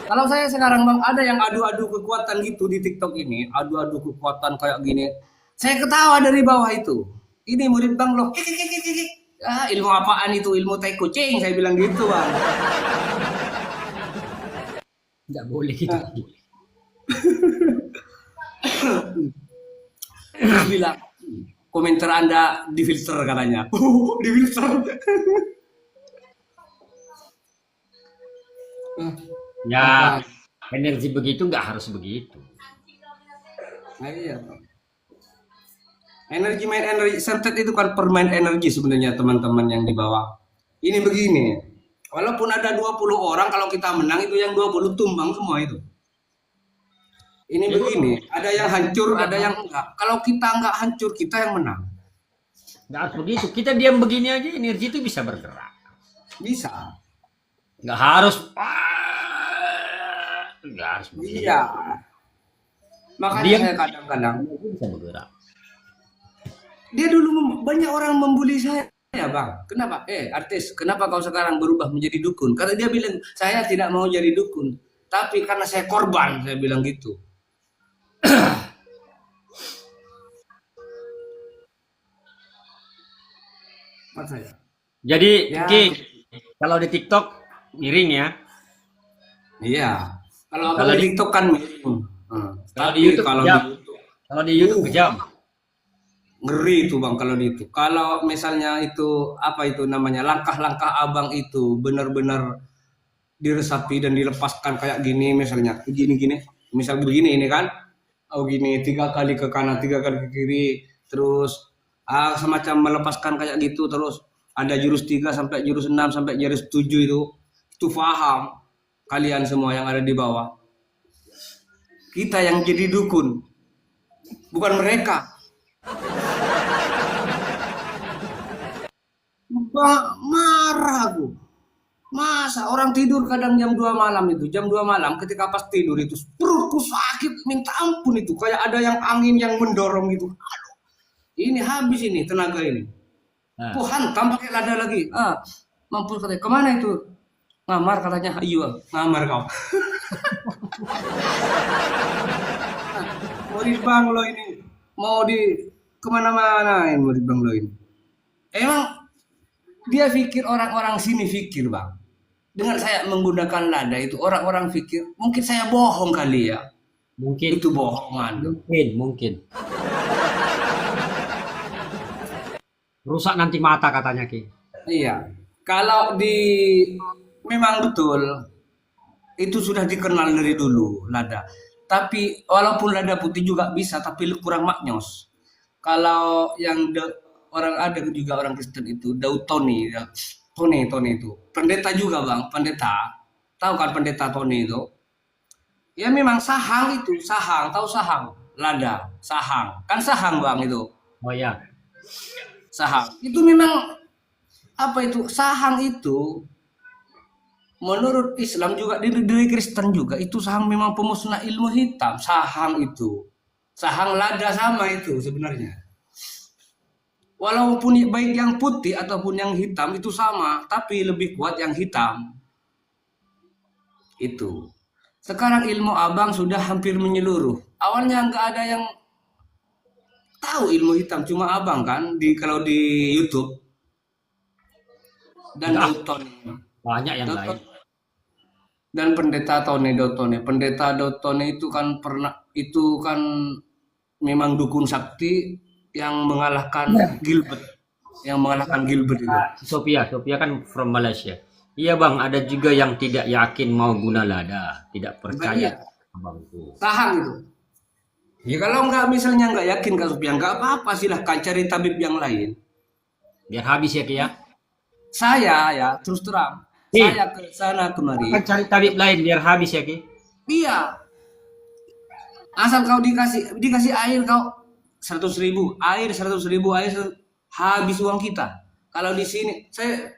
Speaker 3: Kalau saya sekarang bang ada yang adu-adu kekuatan gitu di TikTok ini, adu-adu kekuatan kayak gini, saya ketawa dari bawah itu. Ini murid bang loh, ilmu apaan itu? Ilmu tai kucing, saya bilang gitu bang.
Speaker 1: Nggak boleh gitu.
Speaker 3: Terus bilang, komentar Anda difilter katanya. Difilter.
Speaker 1: Ya, energi begitu nggak harus begitu.
Speaker 3: Nah, iya. Main energi santet itu kan permain energi sebenarnya teman-teman yang di bawah. Ini begini. Walaupun ada 20 orang kalau kita menang itu yang 20 tumbang semua itu. Ini begini, ada yang hancur, ada yang enggak. Kalau kita enggak hancur, kita yang menang.
Speaker 1: Nggak harus begitu. Kita diam begini aja energi itu bisa bergerak.
Speaker 3: Bisa.
Speaker 1: Nggak harus. Nggak harus begitu.
Speaker 3: Iya. Makanya saya kadang-kadang
Speaker 1: bisa bergerak.
Speaker 3: Dia dulu banyak orang membuli saya, bang. Kenapa? Artis, kenapa kau sekarang berubah menjadi dukun? Karena dia bilang, saya tidak mau jadi dukun. Tapi karena saya korban, saya bilang gitu. Saya.
Speaker 1: Jadi,
Speaker 3: Ya.
Speaker 1: kalau di TikTok miring ya.
Speaker 3: Iya. Kalau di TikTok kan miring.
Speaker 1: Kalau di YouTube kejam. Kalau di YouTube kejam.
Speaker 3: Ngeri itu bang kalau itu. Kalau misalnya itu apa itu namanya langkah-langkah abang itu benar-benar diresapi dan dilepaskan kayak gini misalnya gini-gini. Misal begini ini kan, oh gini 3 kali ke kanan 3 kali ke kiri, terus semacam melepaskan kayak gitu terus ada jurus 3 sampai jurus 6 sampai jurus 7 itu paham kalian semua yang ada di bawah. Kita yang jadi dukun, bukan mereka. Marah aku. Masa orang tidur kadang jam 2 malam itu, jam 2 malam ketika pas tidur itu perutku sakit minta ampun itu kayak ada yang angin yang mendorong gitu. Aduh, ini habis ini tenaga ini.
Speaker 1: Nah,
Speaker 3: Ku hantam pakai lada lagi. Mampus katanya. Kemana itu? Ngamar katanya. Iya, ngamar kau. Murid Banglo ini mau di kemana-mana ini murid Banglo ini. Emang dia pikir orang-orang sini pikir bang. Dengan saya menggunakan lada itu orang-orang pikir mungkin saya bohong kali ya.
Speaker 1: mungkin,
Speaker 3: Itu bohongan.
Speaker 1: mungkin. Rusak nanti mata katanya Ki.
Speaker 3: Iya. Kalau memang betul itu sudah dikenal dari dulu lada. Tapi walaupun lada putih juga bisa tapi kurang maknyos. Kalau yang orang ada juga orang Kristen itu Daud Tony ya. Tony itu pendeta juga bang, pendeta. Tahu kan pendeta Tony itu? Ya memang sahang itu, sahang, tahu sahang? Lada, sahang. Kan sahang bang itu.
Speaker 1: Oh ya,
Speaker 3: Sahang. Itu memang apa itu? Sahang itu menurut Islam juga dari Kristen juga itu sahang memang pemusnah ilmu hitam. Sahang itu. Sahang lada sama itu sebenarnya. Walaupun baik yang putih ataupun yang hitam itu sama, tapi lebih kuat yang hitam. Itu. Sekarang ilmu abang sudah hampir menyeluruh. Awalnya nggak ada yang tahu ilmu hitam, cuma abang kan kalau di YouTube dan
Speaker 1: Enggak.
Speaker 3: Dauton
Speaker 1: banyak yang lain.
Speaker 3: dan pendeta Dotone. Pendeta Dotone itu kan memang dukun sakti yang mengalahkan Gilbert, itu.
Speaker 1: Sophia kan from Malaysia. Iya bang, ada juga yang tidak yakin mau guna lada, tidak percaya. Abangku.
Speaker 3: Sahang itu. Ya kalau misalnya nggak yakin Kak Sophia, nggak apa-apa silahkan cari tabib yang lain.
Speaker 1: Biar habis ya Ki ya.
Speaker 3: Saya ya terus terang, saya ke sana kemari.
Speaker 1: Kan cari tabib lain biar habis ya Ki.
Speaker 3: Iya. Asal kau dikasih air kau 100.000 air habis uang kita. Kalau di sini saya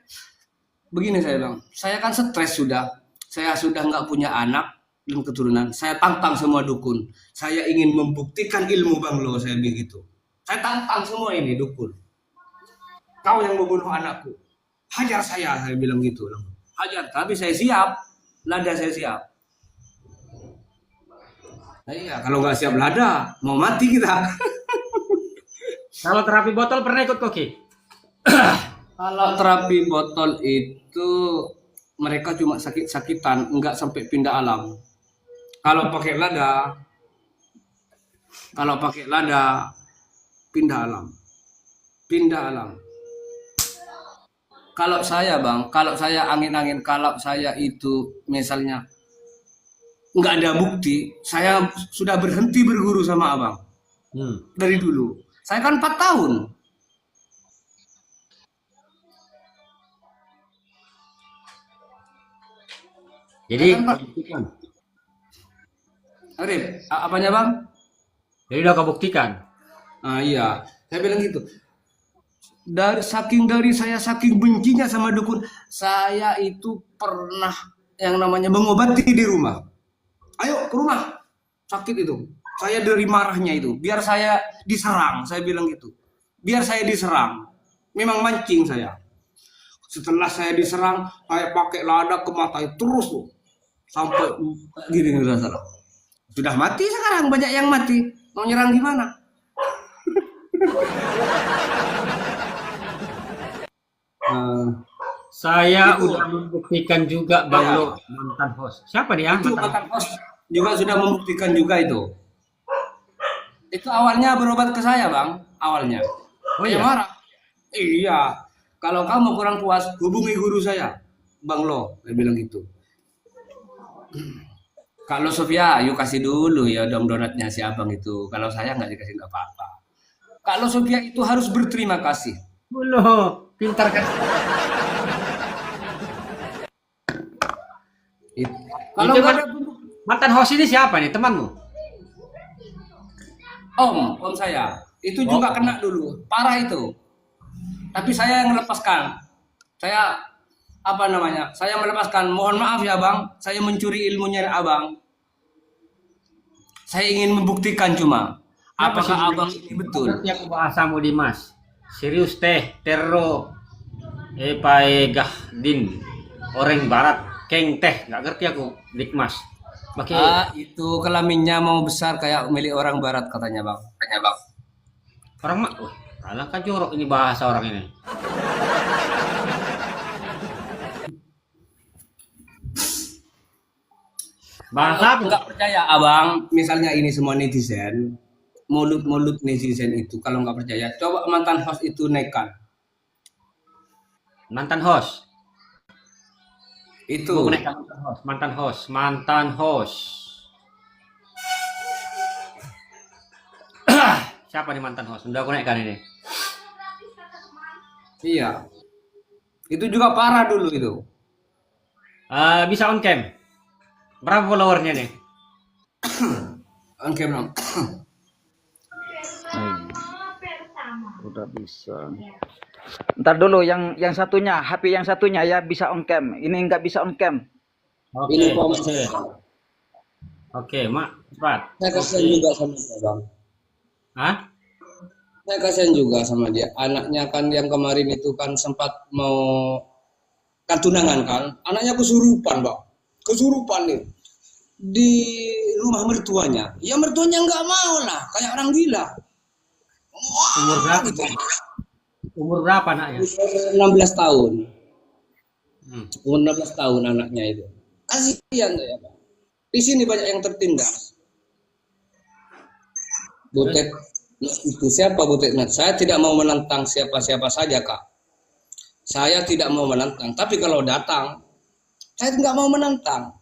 Speaker 3: bilang, saya kan stres sudah. Saya sudah nggak punya anak dan keturunan. Saya tantang semua dukun. Saya ingin membuktikan ilmu Banglo saya begitu. Saya tantang semua ini dukun. Kau yang membunuh anakku. Hajar saya bilang gitu. Hajar, tapi saya siap. Lada saya siap. Nah, iya, kalau nggak siap lada, mau mati kita.
Speaker 1: Kalau terapi botol pernah ikut Koki?
Speaker 3: Kalau terapi botol itu mereka cuma sakit-sakitan, nggak sampai pindah alam. Kalau pakai lada pindah alam. Kalau saya bang, kalau saya angin-angin, kalau saya itu misalnya nggak ada bukti, saya sudah berhenti berguru sama abang dari dulu. Saya kan 4 tahun.
Speaker 1: Jadi,
Speaker 3: Arif, apanya bang?
Speaker 1: jadi udah kau buktikan.
Speaker 3: Iya, saya bilang gitu. Dari saya saking bencinya sama dukun, saya itu pernah yang namanya mengobati di rumah. Ayo ke rumah, sakit itu. Saya dari marahnya itu, biar saya diserang, saya bilang gitu. Biar saya diserang, memang mancing saya. Setelah saya diserang, saya pakai lada ke mata terus tuh. Sampai gini salah. Sudah mati sekarang, banyak yang mati. Mau nyerang gimana?
Speaker 1: Saya
Speaker 3: Itu.
Speaker 1: udah membuktikan juga Bang
Speaker 3: Ya.
Speaker 1: Lo mantan host. Siapa dia?
Speaker 3: Itu mantan host juga sudah membuktikan juga itu. Itu awalnya berobat ke saya, Bang. Awalnya.
Speaker 1: Oh
Speaker 3: Dia
Speaker 1: iya.
Speaker 3: marah. Iya. Kalau kamu kurang puas, hubungi guru saya. Bang Lo, dia bilang gitu. Kalau Sofia, yuk kasih dulu ya dong donatnya si abang itu. Kalau saya nggak dikasih nggak apa-apa. Kalau Sofia itu harus berterima kasih.
Speaker 4: Loh, pintar kan.
Speaker 3: Kalau
Speaker 4: Itu
Speaker 3: nggak ada
Speaker 4: mantan host ini siapa nih, temanmu?
Speaker 3: om saya itu juga kena dulu, parah itu. Tapi saya yang melepaskan. Saya apa namanya? Saya melepaskan. Mohon maaf ya bang, saya mencuri ilmunya abang. Saya ingin membuktikan cuma apakah abang ini betul.
Speaker 4: Ngerti aku bahasamu Dimas. Serius teh, terro, paegah din, orang barat, keng teh, nggak ngerti aku, Dikmas. Pakai
Speaker 3: Itu kelaminnya mau besar kayak milik orang barat katanya bang.
Speaker 4: orang mak, wah, alah kan jorok ini bahasa orang ini. Bahasa apa?
Speaker 3: Nggak percaya abang, misalnya ini semua netizen, mulut-mulut netizen itu kalau nggak percaya, coba mantan host itu naikkan.
Speaker 4: Mantan host.
Speaker 3: Itu.
Speaker 4: Bukan mantan host, mantan host. Siapa nih mantan host? Udah aku naikkan ini.
Speaker 3: Iya. Itu juga parah dulu itu.
Speaker 4: Bisa on cam. Berapa followernya nih?
Speaker 3: Oke, Bang.
Speaker 5: Udah bisa. Ntar dulu yang satunya, HP yang satunya ya bisa on cam. Ini nggak bisa on cam.
Speaker 3: Ini komen saya.
Speaker 4: Oke, Mak, cepat.
Speaker 3: Saya kasihan juga sama dia, Bang.
Speaker 4: Hah?
Speaker 3: Saya kasihan juga sama dia. Anaknya kan yang kemarin itu kan sempat mau tunangan kan. Anaknya kesurupan, Bang. Kesurupan nih. Di rumah mertuanya. Ya mertuanya nggak mau lah. Kayak orang gila. Wah,
Speaker 4: Umur berapa?
Speaker 3: gitu.
Speaker 4: Umur berapa anaknya?
Speaker 3: Umur 16 tahun.
Speaker 4: Hmm.
Speaker 3: Umur 16 tahun anaknya itu. Kasihan saya, Bang. Di sini banyak yang tertindas. Butet itu siapa Butet? Saya tidak mau menentang siapa-siapa saja, Kak. Saya tidak mau menentang. Tapi kalau datang, saya nggak mau menentang.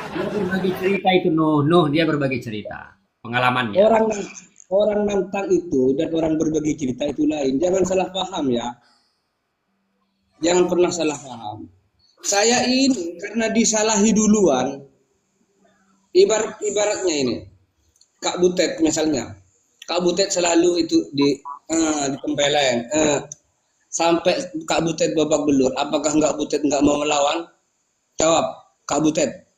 Speaker 4: Dia berbagi cerita itu, Nuh, dia berbagi cerita pengalamannya.
Speaker 3: Orang nantang itu dan orang berbagi cerita itu lain. Jangan salah paham ya. Jangan pernah salah paham. Saya ini karena disalahi duluan. Ibaratnya ini. Kak Butet misalnya. Kak Butet selalu itu ditempeleng. Sampai Kak Butet babak belur. Apakah Kak Butet nggak mau melawan? Jawab, Kak Butet.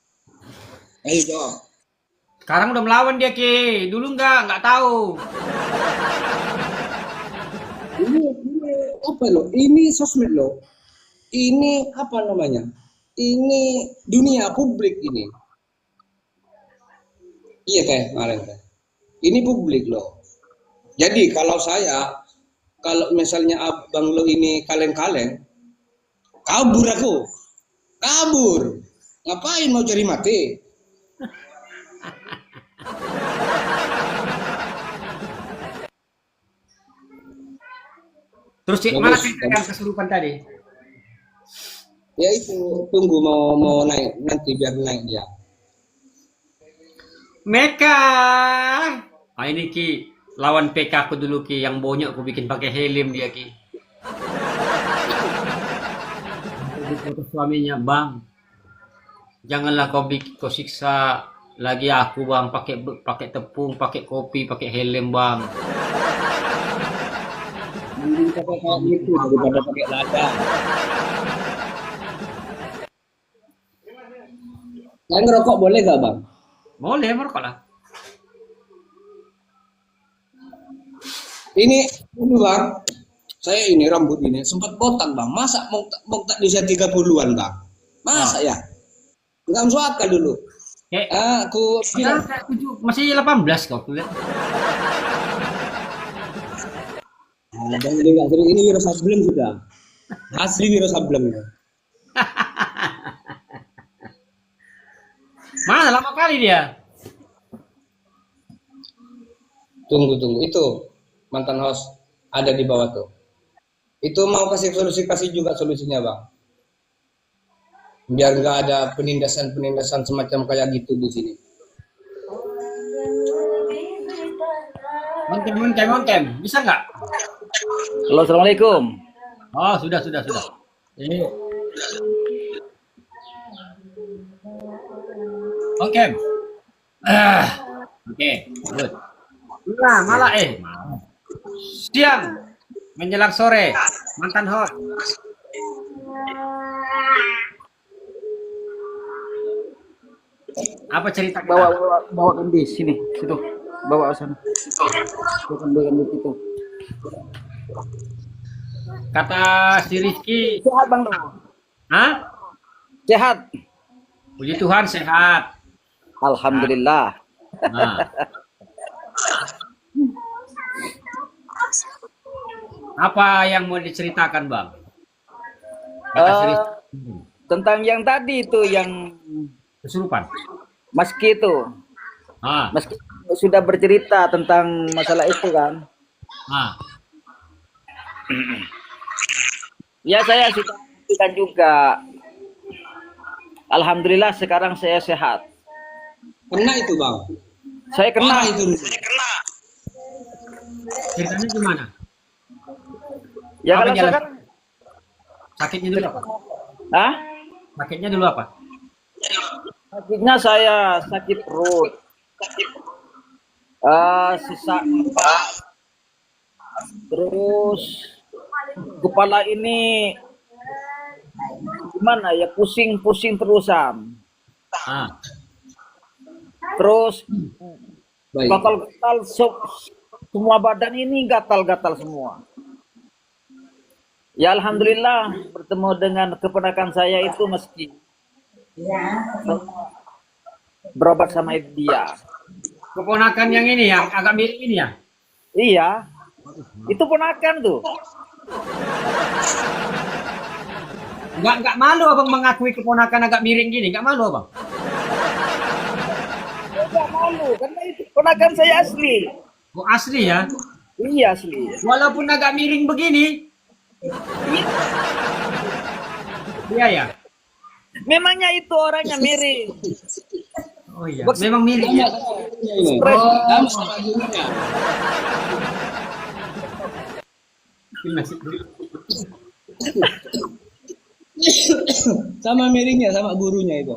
Speaker 3: Ayo jawab.
Speaker 4: Sekarang udah melawan dia, Ki. Dulu nggak tahu.
Speaker 3: Ini apa loh? Ini sosmed loh. Ini apa namanya? Ini dunia publik ini. Iya teh, kemarin teh. Ini publik loh. Jadi kalau misalnya abang lo ini kaleng-kaleng, kabur aku. Kabur. Ngapain mau cari mati?
Speaker 4: Terus Cik,
Speaker 3: Bagus,
Speaker 4: mana cerita
Speaker 3: bagus.
Speaker 4: yang kesurupan tadi?
Speaker 3: Ya itu tunggu mau naik nanti biar naik dia.
Speaker 4: Meka. Ah ini Ki, lawan PK aku dulu Ki, yang bonyok aku bikin pakai helm dia Ki. Foto suaminya, Bang. Janganlah kau siksa lagi aku, Bang, pakai tepung, pakai kopi, pakai helm, Bang.
Speaker 3: Mending pakai kayak gitu daripada pakai ladang. Saya ngerokok boleh gak bang?
Speaker 4: Boleh merokok lah.
Speaker 3: Ini bang, saya ini rambut ini sempat botak bang. Masa mau tak di usia 30-an bang? Masa ya? Nggak masuk akal dulu. Aku
Speaker 4: Padahal masih 18 kok. Lihat.
Speaker 3: dan ini nggak sering ini Wiro Sableng sudah. Asli Wiro Sableng.
Speaker 4: Mana lama kali dia?
Speaker 3: Tunggu. Itu mantan host ada di bawah tuh. Itu mau kasih solusi, kasih juga solusinya bang. Biar nggak ada penindasan semacam kayak gitu di sini.
Speaker 4: Montem. Bisa nggak?
Speaker 5: Halo, assalamualaikum.
Speaker 4: Oh, sudah. Ini. Oke. Oke, good. Nah, malah siang menjelang sore, mantan host. Apa cerita kita?
Speaker 5: Bawa di sini, situ. Bawa ke sana. Bawa itu.
Speaker 4: Kata si Rizky,
Speaker 5: Sehat Bang Do.
Speaker 4: hah?
Speaker 5: Sehat.
Speaker 4: Puji Tuhan sehat.
Speaker 5: Alhamdulillah.
Speaker 4: Nah. Apa yang mau diceritakan, Bang? Kata si Rizky,
Speaker 5: Tentang yang tadi itu yang
Speaker 4: kesurupan.
Speaker 5: Maski itu.
Speaker 4: Ah,
Speaker 5: Maski sudah bercerita tentang masalah itu kan.
Speaker 4: ah.
Speaker 5: Ya saya sudah buktikan juga. Alhamdulillah sekarang saya sehat.
Speaker 3: Kena itu bang.
Speaker 5: Saya kena
Speaker 3: Itu.
Speaker 4: Ceritanya gimana?
Speaker 5: Ya
Speaker 4: Apa
Speaker 5: kalau
Speaker 4: jalan?
Speaker 5: sekarang,
Speaker 4: Sakitnya dulu apa?
Speaker 5: Hah?
Speaker 4: Sakitnya dulu apa?
Speaker 5: Sakitnya saya sakit perut. Sesak napas. Terus kepala ini gimana ya, pusing terusan.
Speaker 4: Ah,
Speaker 5: Terus
Speaker 3: Baik.
Speaker 5: gatal-gatal semua badan ini gatal-gatal semua. Ya alhamdulillah bertemu dengan keponakan saya itu meski berobat sama dia.
Speaker 4: keponakan yang ini yang agak mirip ini ya?
Speaker 5: Iya, itu ponakan tuh.
Speaker 4: Nggak malu abang mengakui keponakan agak miring gini? Nggak malu abang?
Speaker 5: Enggak malu karena itu ponakan saya asli.
Speaker 4: Oh, asli ya?
Speaker 5: Iya asli.
Speaker 4: Walaupun agak miring begini. Iya ya?
Speaker 5: Memangnya itu orangnya mirip.
Speaker 4: Oh iya, memang miring ya?
Speaker 5: Stres.
Speaker 3: Sama miringnya, sama gurunya itu.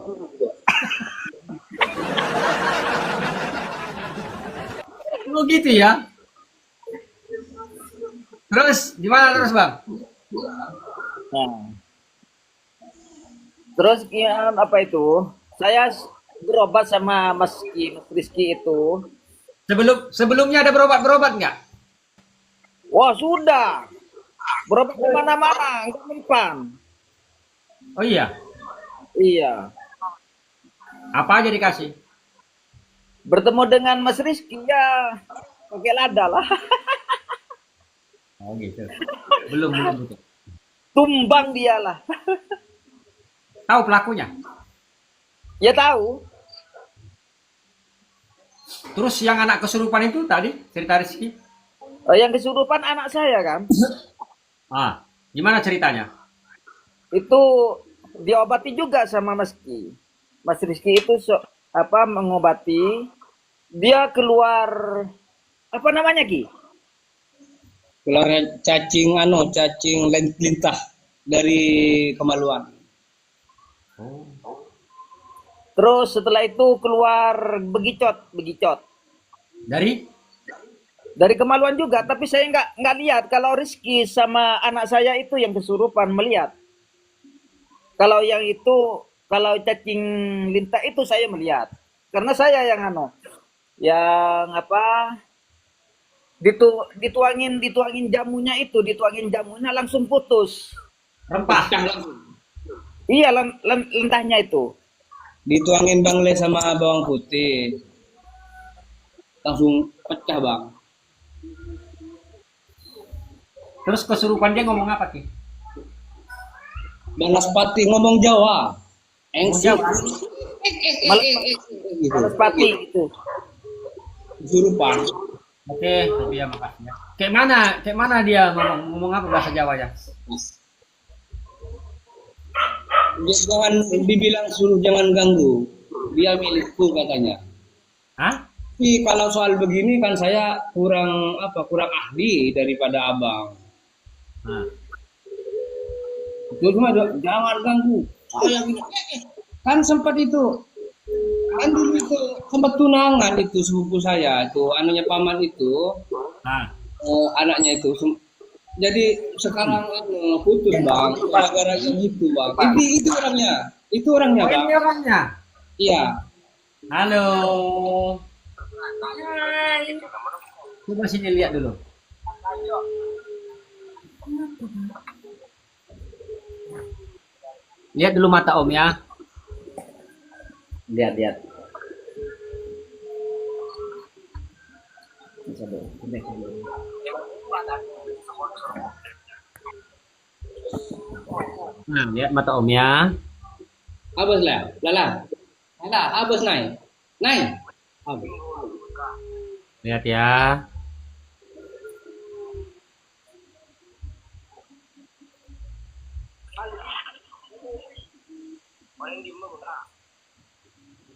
Speaker 4: Oh gitu ya? Terus, gimana terus bang?
Speaker 5: Nah. Terus ya, apa itu? Saya berobat sama Mas Rizky itu.
Speaker 4: Sebelumnya ada berobat nggak?
Speaker 5: Wah sudah. Berobat kemana-mana, nggak mempan.
Speaker 4: Oh iya,
Speaker 5: Iya.
Speaker 4: apa aja dikasih?
Speaker 5: Bertemu dengan Mas Rizky ya pakai lada lah.
Speaker 4: Oh gitu. Belum gitu.
Speaker 5: Tumbang dia lah.
Speaker 4: Tahu pelakunya?
Speaker 5: Ya tahu.
Speaker 4: Terus yang anak kesurupan itu tadi cerita Rizky?
Speaker 5: Yang kesurupan anak saya kan.
Speaker 4: Ah, gimana ceritanya?
Speaker 5: Itu diobati juga sama Mas Rizky itu mengobati. Dia keluar apa namanya Ki?
Speaker 3: Keluar cacing lintah dari kemaluan.
Speaker 5: Terus setelah itu keluar begicot. Dari kemaluan juga, tapi saya nggak lihat. Kalau Rizky sama anak saya itu yang kesurupan melihat. Kalau yang itu, kalau cacing lintah itu saya melihat. Karena saya yang dituangin jamunya langsung putus.
Speaker 4: Rempah.
Speaker 5: Iya, lentahnya itu.
Speaker 3: Dituangin Bang Le sama bawang putih. Langsung pecah Bang.
Speaker 4: Terus kesurupan dia ngomong apa Ki?
Speaker 3: Bang Laspati ngomong Jawa. Engsi.
Speaker 5: Malaspati itu.
Speaker 3: Kesurupan.
Speaker 4: Oke, tapi ya makasih ya. Kayak mana dia ngomong apa bahasa Jawa ya?
Speaker 3: Jangan dibilang suruh jangan ganggu. Dia milikku katanya.
Speaker 4: Hah?
Speaker 3: Tapi kalau soal begini kan saya kurang ahli daripada abang.
Speaker 4: Nah.
Speaker 3: Itu cuma jangan ganggu. Saya bilang, kan sempat itu, kan dulu itu sempat tunangan itu sepupu saya itu, anunya paman itu,
Speaker 4: Nah.
Speaker 3: anaknya itu. Jadi sekarang putus bang, gara-gara gitu bang. Itu orangnya
Speaker 4: Oh,
Speaker 3: bang.
Speaker 4: ini orangnya.
Speaker 3: Iya.
Speaker 4: Halo. Coba sini lihat dulu. Lihat dulu mata Om ya. Lihat. Nah, lihat mata Om ya.
Speaker 3: Abis lah, lala, abis naik. Abis.
Speaker 4: Lihat ya.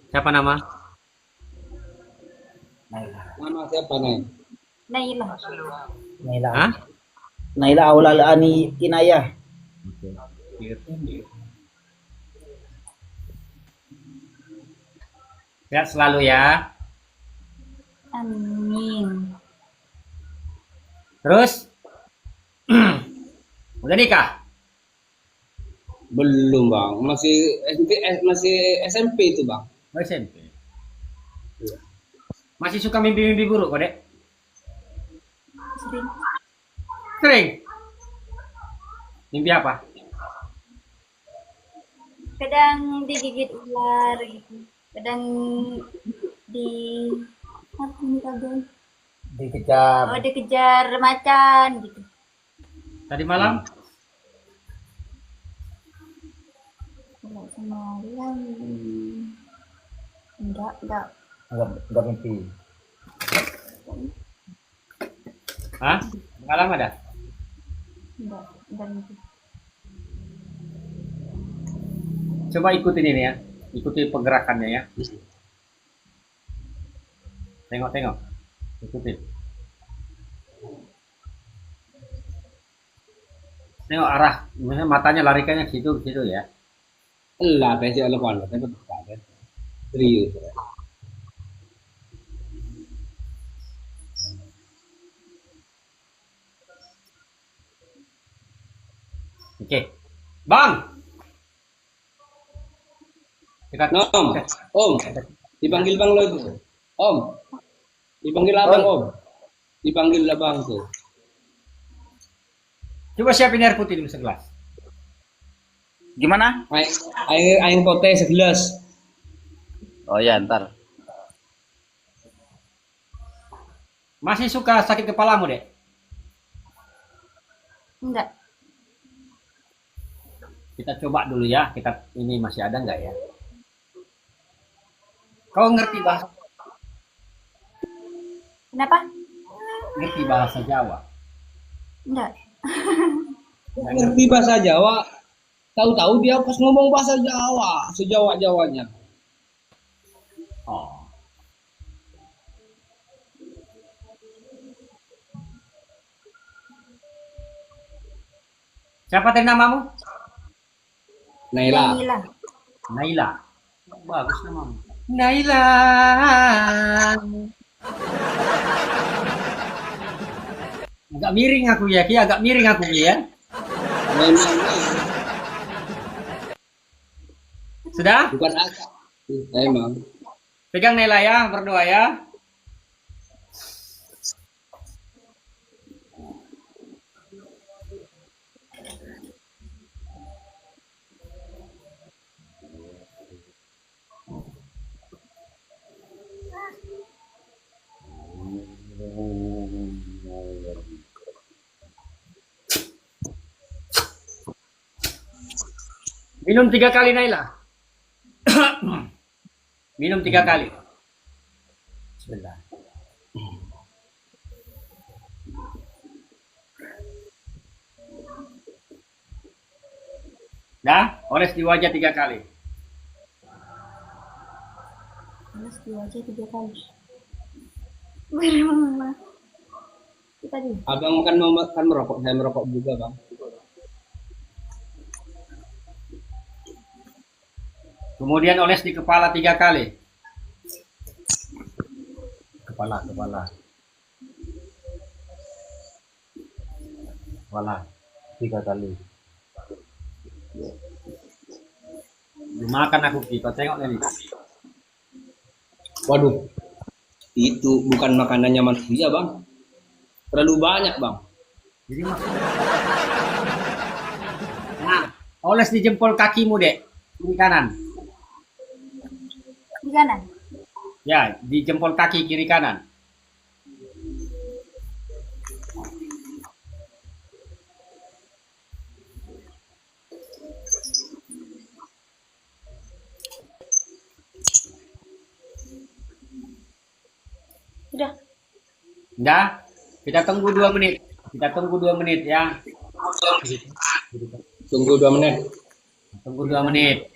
Speaker 4: Siapa nama?
Speaker 3: Nama siapa naik?
Speaker 6: Naila.
Speaker 5: Naila.
Speaker 4: Hah?
Speaker 5: Naila Aulal Ani Inayah.
Speaker 4: Lihat selalu ya.
Speaker 6: Amin.
Speaker 4: Terus? Udah nikah?
Speaker 3: Belum bang, masih SMP itu bang.
Speaker 4: Oh, SMP. Masih suka mimpi-mimpi buruk kok, Dek?
Speaker 6: Sering.
Speaker 4: Sering? Mimpi apa?
Speaker 6: Kadang digigit ular gitu. Kadang di apa nih kadang?
Speaker 5: Dikejar.
Speaker 6: Oh, dikejar macan gitu.
Speaker 4: Tadi malam?
Speaker 6: Kalau semalam enggak.
Speaker 5: Enggak mimpi.
Speaker 4: Hah? Malam ada?
Speaker 6: Enggak mimpi.
Speaker 4: Coba ikutin ini ya. Ikuti pergerakannya ya. Tengok. Ikutin. Tengok arah. Misalnya matanya larikannya ke situ ya.
Speaker 3: Lah, pasti telepon, tapi bukan. Serius.
Speaker 4: Oke. Bang! Dekat.
Speaker 3: Om, dipanggil bang lo itu. Om, dipanggil abang om. Dipanggil abang tuh.
Speaker 4: Coba siapin air putih dulu segelas.
Speaker 5: Gimana?
Speaker 3: Air putih segelas.
Speaker 5: Oh ya, ntar.
Speaker 4: Masih suka sakit kepalamu, Dek?
Speaker 6: Enggak.
Speaker 4: Kita coba dulu ya. Ini masih ada nggak ya? Kau ngerti bahasa?
Speaker 6: Kenapa?
Speaker 4: Ngerti bahasa Jawa?
Speaker 6: Enggak.
Speaker 3: Ngerti bahasa Jawa. Tahu-tahu dia pas ngomong bahasa Jawa, sejawa-jawanya.
Speaker 4: Oh. Siapa tadi namamu?
Speaker 3: Naila.
Speaker 4: Naila. Bagus namamu. Naila. Agak miring aku ya, Ki. Agak miring aku ya. Sudah?
Speaker 3: Bukan agak. Emang.
Speaker 4: Pegang Naila ya, berdoa ya. Minum 3 kali Naila. Minum 3 kali. Bismillah. Dah, oles di wajah 3 kali.
Speaker 6: Terus dua aja 3 kali. Berapa? Kita dulu.
Speaker 3: Abang kan mau makan merokok, saya merokok juga bang.
Speaker 4: Kemudian oles di kepala 3 kali. Kepala. Kepala 3 kali. Makan aku kita tengok nih.
Speaker 3: Waduh, itu bukan makanannya manusia bang. Terlalu banyak bang.
Speaker 4: Jadi nah, oles di jempol kakimu dek, kiri kanan.
Speaker 6: Di kanan.
Speaker 4: Ya, di jempol kaki kiri kanan.
Speaker 6: Udah.
Speaker 4: Udah, kita tunggu 2 menit. Kita tunggu 2 menit ya.
Speaker 3: Tunggu 2 menit.
Speaker 4: Tunggu 2 menit.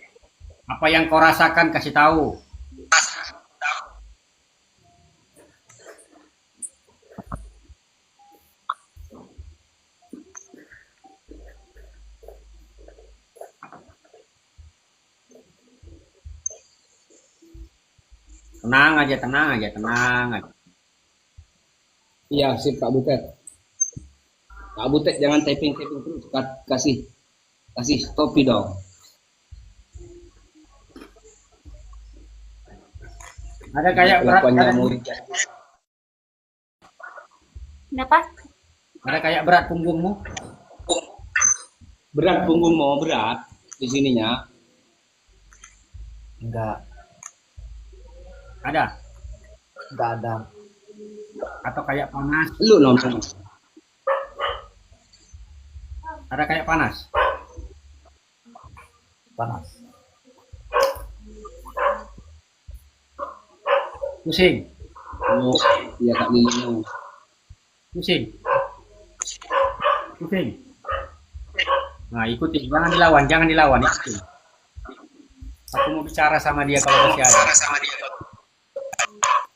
Speaker 4: Apa yang kau rasakan kasih tahu. Tenang aja.
Speaker 3: Iya sip Kak Butet. Kak Butet jangan typing terus. Kasih topi dong.
Speaker 4: Ada kayak berat
Speaker 3: Kelakuannya
Speaker 4: badan,
Speaker 3: murid.
Speaker 6: Kenapa?
Speaker 4: ada kayak berat punggungmu.
Speaker 3: Berat punggung mau berat di sininya.
Speaker 5: Enggak
Speaker 4: Ada
Speaker 5: ada.
Speaker 4: atau kayak panas.
Speaker 3: Lu nonton.
Speaker 4: Ada kayak panas.
Speaker 5: Panas.
Speaker 4: Pusing.
Speaker 3: Oh, iya Kak Lino.
Speaker 4: Pusing. Nah, ikuti, jangan dilawan, ikuti. Aku mau bicara sama dia kalau masih ada.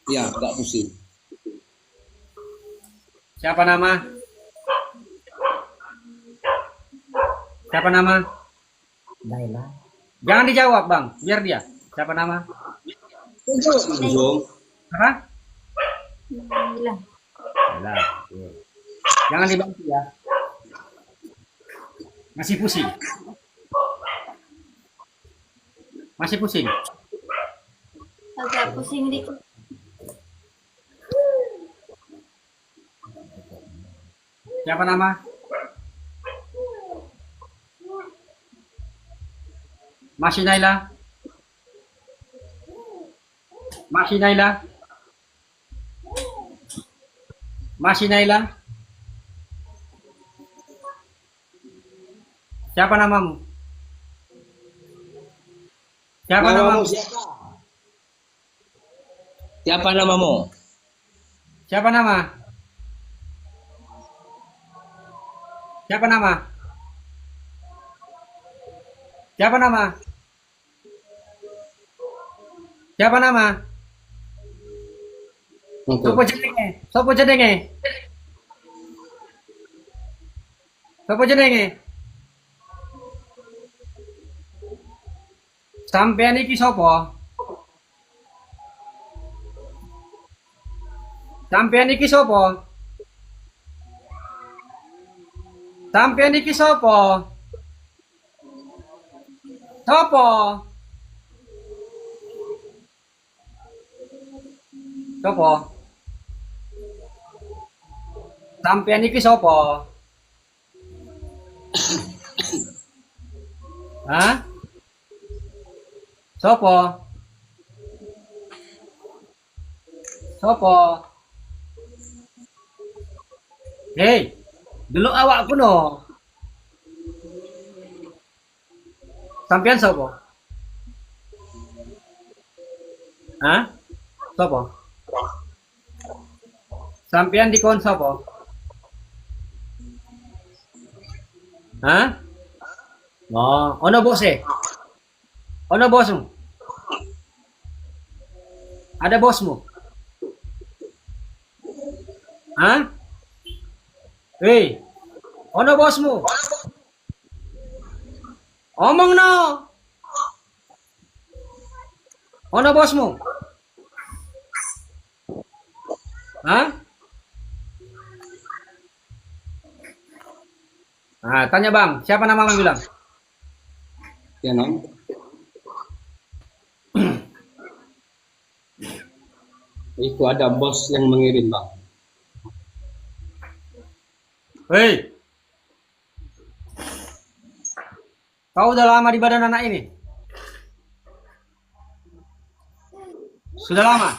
Speaker 3: Iya, agak pusing.
Speaker 4: Siapa nama?
Speaker 5: Naila.
Speaker 4: Jangan dijawab, Bang. Biar dia. Siapa nama?
Speaker 3: Langsung.
Speaker 4: Apa?
Speaker 6: Bilang.
Speaker 4: Nah, jangan dibantu ya. Masih pusing.
Speaker 6: Agak pusing dikit.
Speaker 4: Siapa nama? Masih Naila? Siapa namamu? Siapa namamu?
Speaker 3: Siapa namamu?
Speaker 4: Siapa nama? Siapa nama? Siapa nama? Siapa nama? Sopo jenenge? Sopo jenenge? Sopo jenenge? Sampean iki sopo? Sampean iki sopo? Sampean iki sopo? Sopo? Sopo? Sampean iki sopo? Hah? Sopo? Sopo? Hei, dulu awakku no. Sampean sopo? Hah? Sopo? Sampean dikon sopo? Hah? Oh, ono bose. Ono bosmu. Ada bosmu. Hah? Hei, ono bosmu. Omong no. Ono bosmu. Hah? Nah, tanya bang, siapa nama bang bilang?
Speaker 3: Ya, non. Itu ada bos yang mengirim, Bang.
Speaker 4: Hei, kau udah lama di badan anak ini? Sudah lama?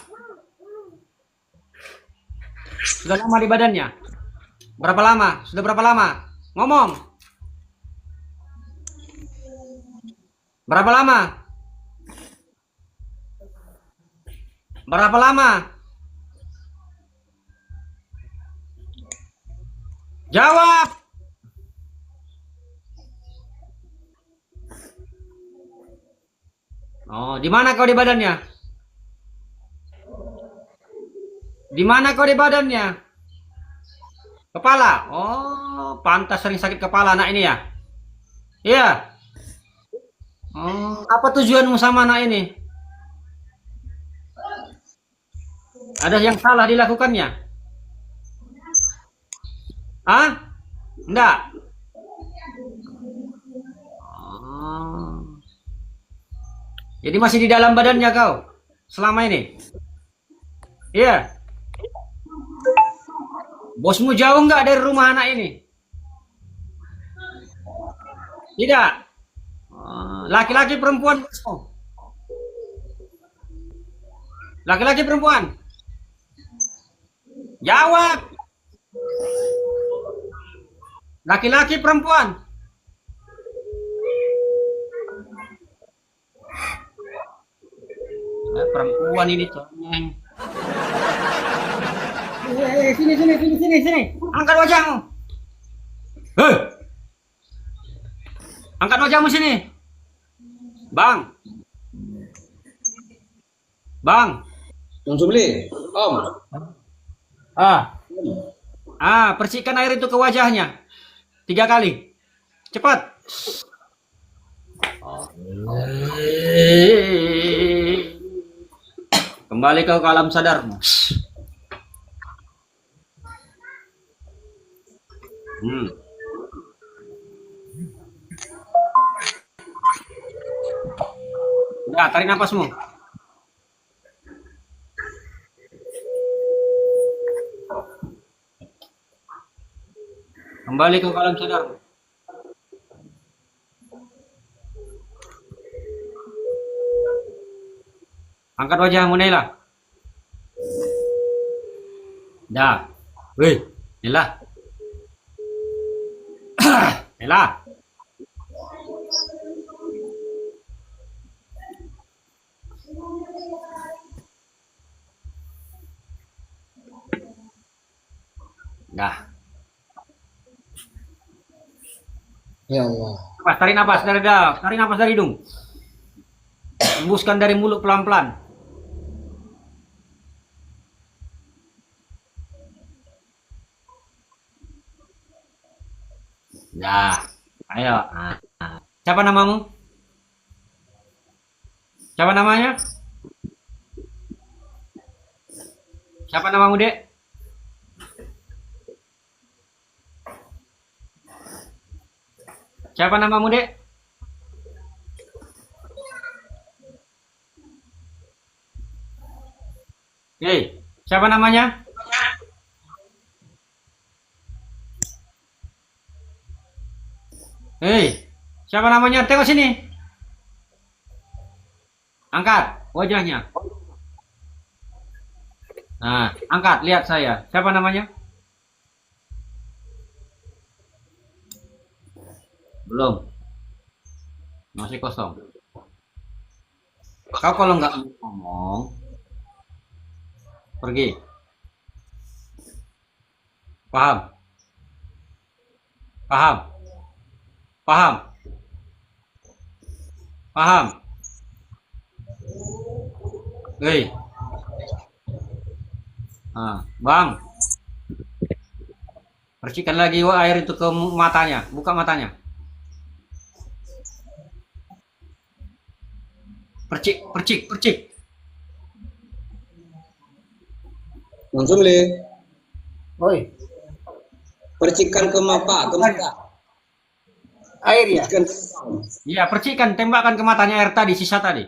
Speaker 4: Sudah lama di badannya? Berapa lama? Sudah berapa lama? Ngomong. Berapa lama? Berapa lama? Jawab. Oh, di mana kau di badannya? Di mana kau di badannya? Kepala. Oh, pantas sering sakit kepala anak ini ya? Iya. Oh, apa tujuanmu sama anak ini? Ada yang salah dilakukannya? Hah? Enggak. Oh. Jadi masih di dalam badannya kau selama ini? Iya. Bosmu jauh nggak dari rumah anak ini? Tidak. Laki-laki perempuan bosmu? Laki-laki perempuan? Jawab. Laki-laki perempuan? Perempuan ini cengeng. Sini. Angkat wajahmu. Hei. Angkat wajahmu sini. Bang.
Speaker 3: Yang Subli, Om.
Speaker 4: Percikan air itu ke wajahnya 3 kali. Cepat. Kembali ke alam sadarmu. Udah, tarik napasmu. Kembali ke alam sadarmu. Angkat wajahmu, Nela. Dah. Wih, Nela. Nela. Dah.
Speaker 3: Ya Allah.
Speaker 4: Tarik napas dari dalam, tarik napas dari hidung. Hembuskan dari mulut pelan-pelan. Nah, ayo. Siapa namamu? Siapa namanya? Siapa namamu, Dek? Siapa namamu, Dek? Hei, siapa namanya? Hei, siapa namanya? Tengok sini. Angkat wajahnya. Nah, angkat, lihat saya. Siapa namanya? Belum. Masih kosong. Kau kalau nggak ngomong, pergi. Paham? Paham? Paham? Paham? Hei. Bang. Percikan lagi air itu ke matanya, buka matanya. Percik, percik, percik.
Speaker 3: Langsung le.
Speaker 5: Oi,
Speaker 3: Percikan ke mata.
Speaker 5: air ya.
Speaker 3: Percikan.
Speaker 4: Iya, percikan, tembakan ke matanya air tadi, sisa tadi.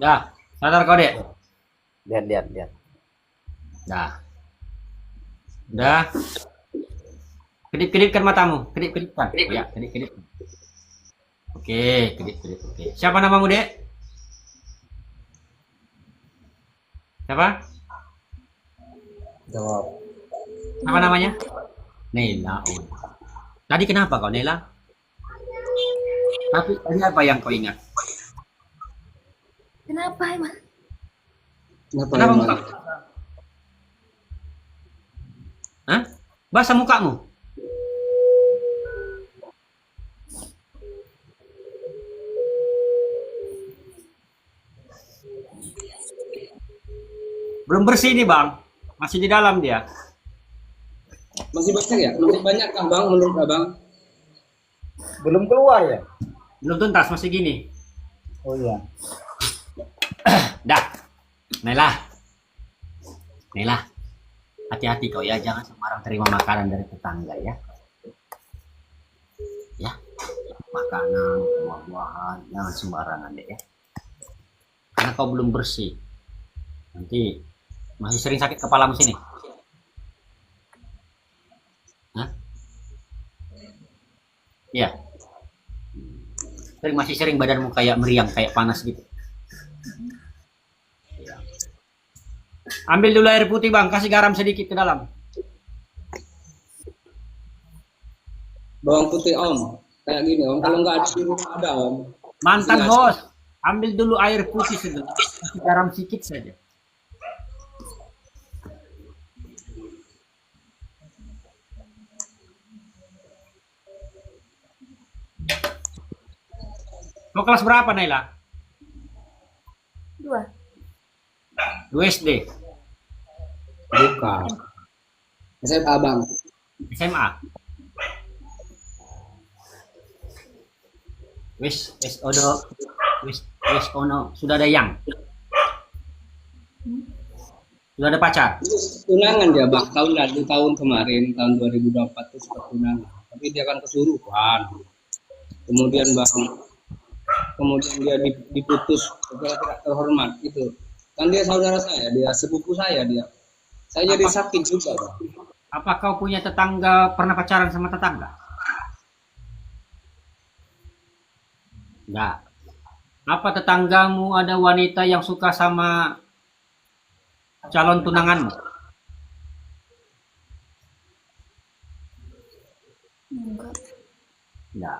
Speaker 4: Dah, sadar kau, Dek?
Speaker 5: Lihat.
Speaker 4: Dah. Dah. Kedip-kedipkan matamu. Kedip-kedipkan. Ya, kedip-kedip. Oke, kedip-kedip. Oke. Siapa namamu, Dek? Siapa?
Speaker 3: Jawab.
Speaker 4: Apa namanya? Nela. Oh. Tadi kenapa kau, Nela? Tapi tadi apa yang kau ingat?
Speaker 6: Kenapa emang?
Speaker 4: Kenapa muka? Hah? Basah mukamu? Belum bersih nih, Bang. Masih di dalam dia.
Speaker 3: Masih banyak ya? Masih banyak kah bang menurut abang?
Speaker 5: Belum keluar ya?
Speaker 4: Belum tuntas, masih gini.
Speaker 5: Oh iya.
Speaker 4: Dah. Nela. Nela. Hati-hati kau ya, jangan sembarang terima makanan dari tetangga ya. Ya. Makanan, buah-buahan, jangan sembarangan deh ya. Karena kau belum bersih. Nanti masih sering sakit kepalamu sini. Hah? Iya. Masih sering badanmu kayak meriang, kayak panas gitu. Ya. Ambil dulu air putih, Bang, kasih garam sedikit ke dalam.
Speaker 3: Bawang putih om, kayak gini om. Kalau nggak ada di rumah ada om.
Speaker 4: Mantan host, ambil dulu air putih sedikit, kasih garam sedikit saja. Mau kelas berapa, Naila?
Speaker 6: 2.
Speaker 4: 2 SD,
Speaker 3: Bukan. SMA bang.
Speaker 4: SMA. Wis ono, sudah ada yang. Sudah ada pacar.
Speaker 3: Tunangan dia bang. Tahun kemarin, tahun 2024 itu sudah tunangan. Tapi dia kan kesurupan. Kemudian dia diputus secara tidak terhormat itu. Kan dia saudara saya, dia sepupu saya dia. Saya jadi sakit juga bang.
Speaker 4: Apa kau punya tetangga pernah pacaran sama tetangga? Enggak. Apa tetanggamu ada wanita yang suka sama calon tunanganmu?
Speaker 6: Enggak.
Speaker 4: Enggak.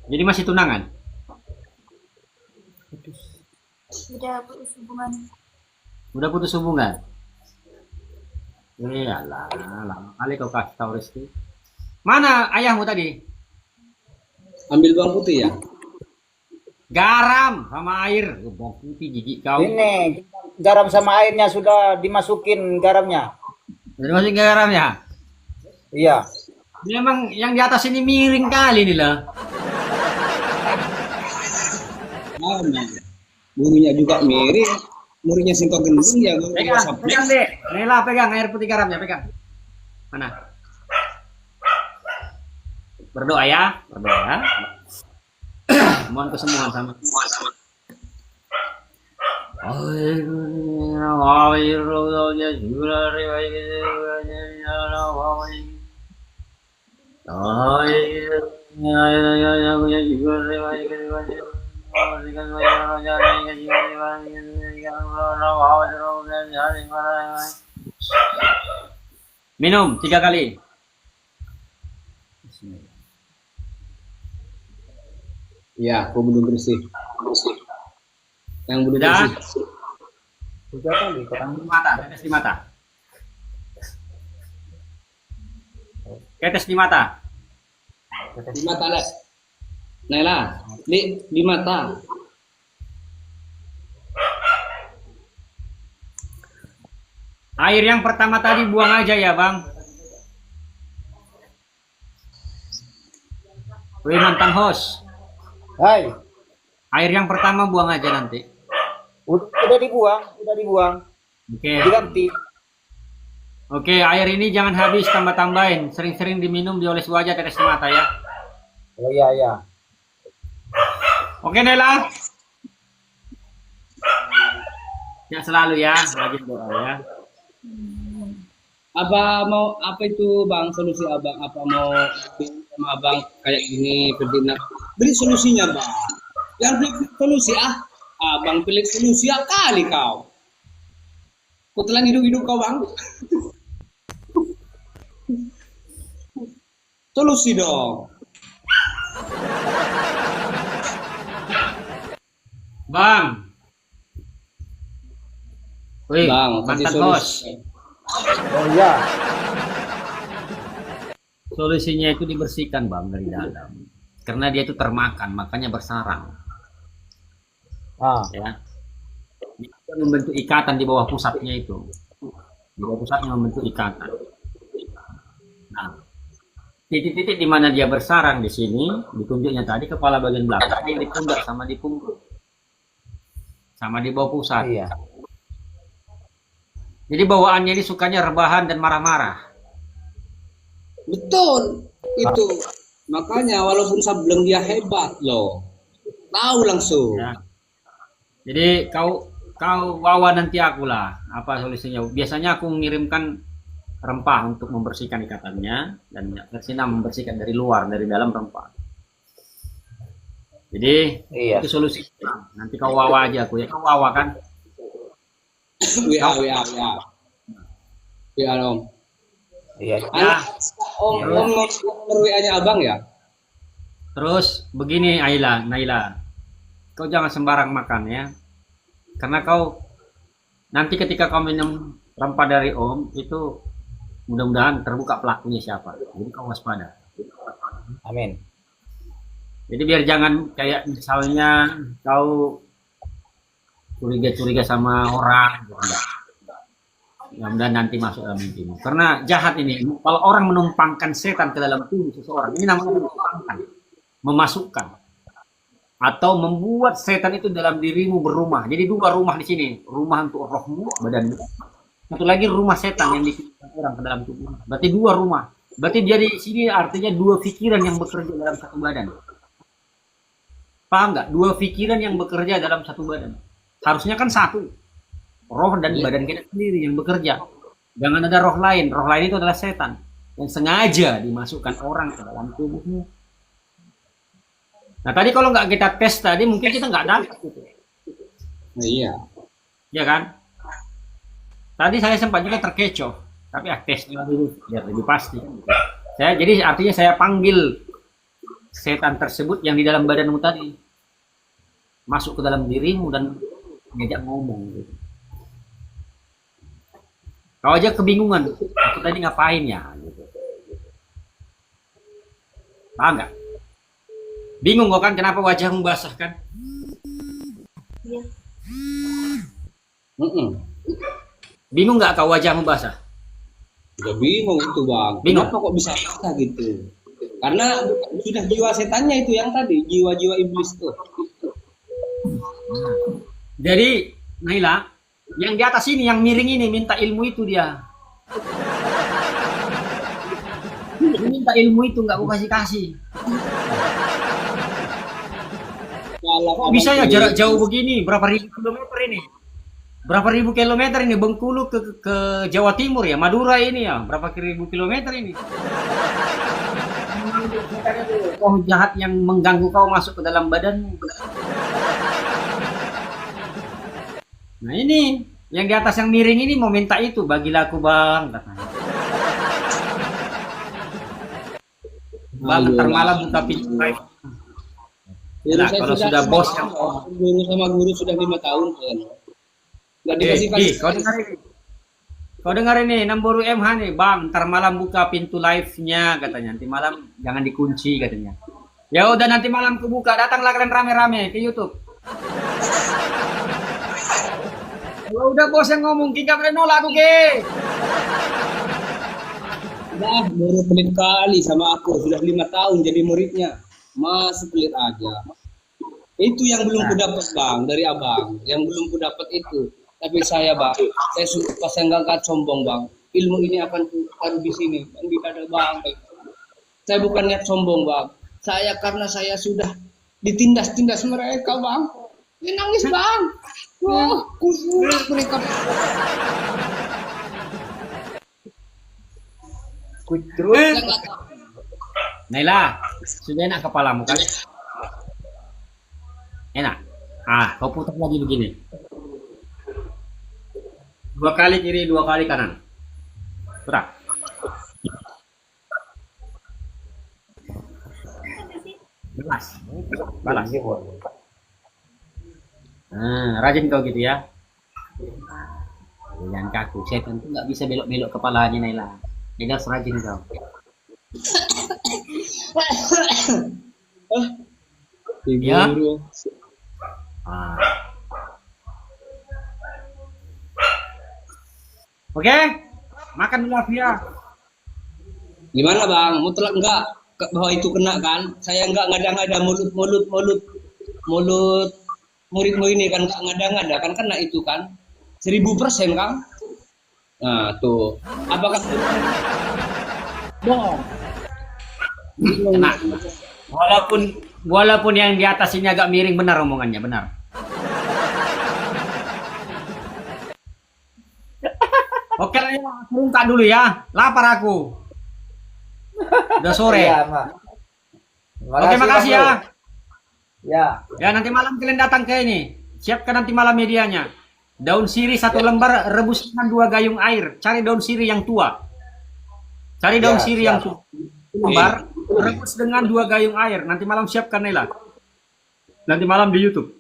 Speaker 4: Jadi masih tunangan?
Speaker 6: Udah putus hubungan.
Speaker 4: Udah putus hubungan? Iyalah, lama kali kau kasih tahu Rizky. Mana ayahmu tadi?
Speaker 3: Ambil bawang putih ya.
Speaker 4: Garam sama air. Bawang putih gigi kau.
Speaker 5: Ini garam sama airnya sudah dimasukin garamnya.
Speaker 4: Udah masukin garamnya?
Speaker 5: Iya.
Speaker 4: Memang yang di atas ini miring kali nih lah.
Speaker 3: Bulunya juga miring. Muridnya singkong gendung ya.
Speaker 4: Pegang deh. Nela pegang air putih garamnya, pegang. Mana? Berdoa ya, berdoa. Mohon kesembuhan sama. Minum 3 kali.
Speaker 3: Ya, aku belum bersih. Yang belum
Speaker 4: Sudah?
Speaker 3: bersih.
Speaker 5: Tiga kali kurang.
Speaker 4: Di mata, tetes di mata. Tetes di mata.
Speaker 3: Di mata lah. Nela, di mata.
Speaker 4: Air yang pertama tadi buang aja ya, Bang. Wih, mantan host.
Speaker 5: Hai,
Speaker 4: Air yang pertama buang aja nanti.
Speaker 5: udah dibuang,
Speaker 4: Oke.
Speaker 5: diganti.
Speaker 4: Oke, air ini jangan habis, tambah-tambahin. Sering-sering diminum, dioles wajah, tetes di mata ya.
Speaker 5: Oh iya iya.
Speaker 4: Oke, Nela. Ya selalu ya, rajin doa ya.
Speaker 3: Apa itu bang solusi abang? Apa mau sama abang kayak gini berdina? Beri solusinya bang. Jangan beri solusi abang pilih solusi kali kau. Kau telan hidup kau bang. Solusi dong.
Speaker 4: Bang. Wih,
Speaker 3: Bang, kasih
Speaker 4: mantan host.
Speaker 3: solusi.
Speaker 5: Oh iya.
Speaker 4: Solusinya itu dibersihkan, Bang, dari dalam. Karena dia itu termakan, makanya bersarang. Ya. Dia membentuk ikatan di bawah pusatnya itu. Di bawah pusatnya membentuk ikatan. Nah, titik-titik di mana dia bersarang di sini, ditunjuknya tadi kepala bagian belakang yang di pundak sama di punggung. Sama di bawah pusat.
Speaker 5: Iya.
Speaker 4: Jadi bawaannya ini sukanya rebahan dan marah-marah.
Speaker 3: Betul itu. Makanya walaupun sableng dia hebat loh. Tahu langsung.
Speaker 4: Ya. Jadi kau bawa nanti aku lah apa solusinya. Biasanya aku mengirimkan rempah untuk membersihkan ikatannya dan Persina membersihkan dari luar, dari dalam rempah. Jadi
Speaker 5: Iya.
Speaker 4: itu solusinya. Nanti kau bawa aja aku ya. Kau bawa kan?
Speaker 3: WA Om.
Speaker 5: Iya.
Speaker 4: Ya.
Speaker 3: Om nomor WA-nya abang ya?
Speaker 4: Terus begini Naila. Kau jangan sembarang makan ya. Karena kau nanti ketika kau minum rempah dari Om itu mudah-mudahan terbuka pelakunya siapa. Jadi kau waspada.
Speaker 5: Amin.
Speaker 4: Jadi biar jangan kayak misalnya kau curiga-curiga sama orang, enggak. Mudah-mudahan nanti masuk dalam mimpimu. Karena jahat ini, kalau orang menumpangkan setan ke dalam tubuh seseorang, ini namanya menumpangkan, memasukkan, atau membuat setan itu dalam dirimu berumah. Jadi 2 rumah di sini, rumah untuk rohmu, badanmu. Satu lagi rumah setan yang dikirimkan orang ke dalam tubuh. Berarti 2 rumah. Berarti dari sini artinya 2 pikiran yang bekerja dalam satu badan. Paham nggak? 2 pikiran yang bekerja dalam satu badan. Harusnya kan satu. Roh dan badan kita sendiri yang bekerja. Jangan ada roh lain. Roh lain itu adalah setan. Yang sengaja dimasukkan orang ke dalam tubuhmu. Nah tadi kalau nggak kita tes tadi mungkin kita nggak dapat gitu.
Speaker 3: Nah, iya.
Speaker 4: Ya kan? Tadi saya sempat juga terkecoh. Tapi tes dulu biar lebih pasti. Jadi artinya saya panggil setan tersebut yang di dalam badanmu tadi. Masuk ke dalam dirimu dan ngajak ngomong gitu. Kau aja kebingungan, aku tadi ngapain ya gitu. Paham nggak? Bingung kok kan kenapa wajahmu basah kan?
Speaker 6: Iya.
Speaker 4: Bingung nggak kau wajahmu basah?
Speaker 3: Udah bingung itu bang.
Speaker 4: Bingung?
Speaker 3: Kenapa kok bisa basah gitu? Karena sudah jiwa setannya itu yang tadi, jiwa-jiwa iblis tuh.
Speaker 4: Jadi Naila, yang di atas ini, yang miring ini minta ilmu itu dia. Dia minta ilmu itu nggak aku kasih. Kok bisa ya jarak jauh begini? Berapa ribu kilometer ini? Berapa ribu kilometer ini Bengkulu ke Jawa Timur ya, Madura ini ya. Berapa ribu kilometer ini? Kau jahat yang mengganggu kau masuk ke dalam badanmu. Nah ini yang di atas yang miring ini mau minta itu bagilah aku bang katanya. Bang, ntar malam buka pintu live.
Speaker 3: Guru
Speaker 4: Nah,
Speaker 3: saya
Speaker 4: kalau sudah bos yang
Speaker 3: guru sama guru sudah 5 tahun kan. Nggak dikasih
Speaker 4: Kau dengar ini Namburu MH nih, Bang, ntar malam buka pintu live-nya katanya. Nanti malam jangan dikunci katanya. Ya udah nanti malam ku buka, datanglah kalian rame-rame ke YouTube. Kalau udah bos yang ngomong, kita kalian nolak aku ke.
Speaker 3: Nah, baru pelit kali sama aku, sudah 5 tahun jadi muridnya. Masih pelit aja. Itu yang belum ku dapat bang, dari abang. Yang belum ku dapat itu. Tapi saya bang, saya nggak sombong bang. Ilmu ini akan ku taruh di sini, di dada bang. Saya bukan niat sombong bang. Saya karena saya sudah ditindas-tindas mereka bang. Dia nangis bang. Wah, kusut mereka.
Speaker 5: Kucrut.
Speaker 4: Naila, sudah enak kepalamu kan? Enak. Ah, kau putar lagi begini. 2 kali kiri, 2 kali kanan. Putar. Balas. Balas. Rajin kau gitu ya. Jangan kaku. Setan tuh nggak bisa belok-belok kepalanya Naila. Jadi harus rajin kau. Ya. Oke, makan dulu Afia.
Speaker 3: Gimana bang? Mutlak enggak bahwa itu kena kan? Saya enggak ngada-ngada mulut muridmu ini kan enggak ngada-ngada kan kena itu kan? 1000% kan? Nah tuh, apakah bohong?
Speaker 4: Kena. Walaupun yang di atas ini agak miring, benar omongannya, benar. Oke lah ya, aku minta dulu ya. Lapar aku. Udah sore.
Speaker 5: Iya, Mak.
Speaker 4: Oke, makasih ya.
Speaker 5: Ya.
Speaker 4: Ya, nanti malam kalian datang ke ini. Siapkan nanti malam medianya. Daun sirih 1 lembar, rebus dengan 2 gayung air. Cari daun sirih yang tua. Cari daun sirih yang tua. 1 lembar, rebus dengan 2 gayung air. Nanti malam siapkan Nela. Nanti malam di YouTube.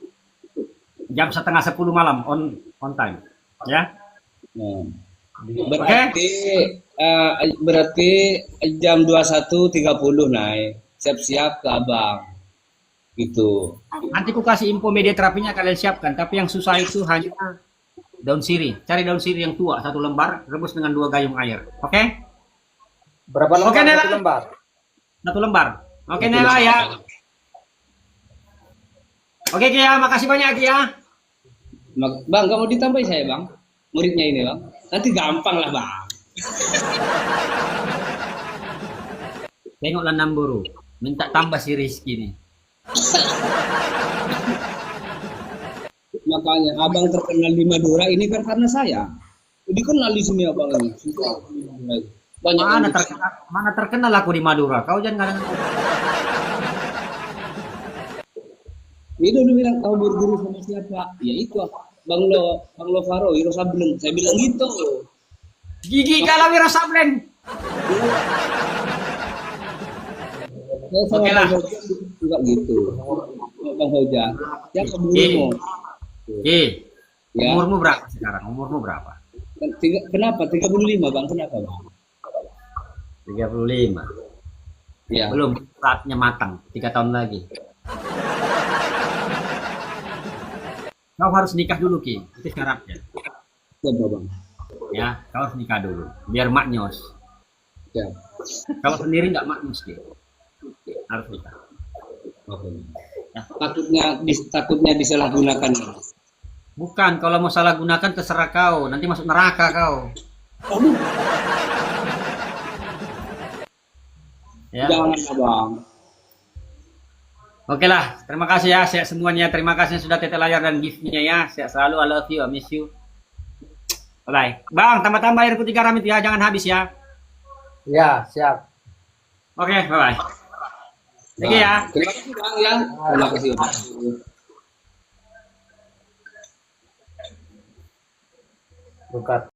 Speaker 4: Jam 9:30 malam on time. Ya.
Speaker 3: Berarti jam 21.30 naik. Siap-siap ke abang. Gitu.
Speaker 4: Nanti ku kasih info media terapinya kalian siapkan. Tapi yang susah itu hanya daun sirih. Cari daun sirih yang tua 1 lembar, rebus dengan 2 gayung air. Oke?
Speaker 5: Berapa lembar?
Speaker 4: Oke, Nela.
Speaker 5: 1 lembar.
Speaker 4: 1 lembar. Oke, Nela ya. Oke, Kia, makasih banyak Kia.
Speaker 3: Bang, nggak mau ditambahin saya bang? Muridnya ini bang. Nanti gampang lah bang.
Speaker 4: Tengoklah Namburu. Minta tambah si Rizky nih.
Speaker 3: Makanya abang terkenal di Madura ini kan karena saya. Dikenal di sini abang ini. Banyak
Speaker 4: Mana terkenal aku di Madura. Kau jangan kadang.
Speaker 3: Itu udah bilang kau berguru sama siapa? Ya itu Bang Lo Faro, Wiro Sableng. Saya bilang gitu.
Speaker 4: Gigi kalau Wiro Sableng.
Speaker 3: Saya sama
Speaker 4: Oke lah.
Speaker 3: Bang Hoja juga gitu. Bang Hoja. Siapa gurumu?
Speaker 4: Ya. Umurmu berapa sekarang? Umurmu berapa?
Speaker 3: Kenapa? 35 bang. Kenapa bang?
Speaker 4: 35.
Speaker 3: Ya.
Speaker 4: Belum saatnya matang. 3 tahun lagi. Kau harus nikah dulu Ki. Itu syaratnya.
Speaker 3: Siapa bang?
Speaker 4: Ya, kau harus nikah dulu. Biar maknyos.
Speaker 3: Ya.
Speaker 4: Kalau sendiri nggak maknyos Ki. Harus nikah.
Speaker 3: Oke.
Speaker 4: Ya.
Speaker 3: Takutnya disalahgunakan.
Speaker 4: Bukan, kalau mau salah gunakan terserah kau. Nanti masuk neraka kau. Ya.
Speaker 3: Jangan bang.
Speaker 4: Oke lah, terima kasih ya sehat semuanya. Terima kasih sudah tetel layar dan gift-nya ya. Sehat selalu, I love you, I miss you. Bye. Bang, tambah-tambah air putih garam itu ya, jangan habis ya.
Speaker 5: Ya, siap.
Speaker 4: Oke, bye-bye. Oke ya.
Speaker 3: Terima kasih bang ya. Terima kasih bang.
Speaker 5: Buka.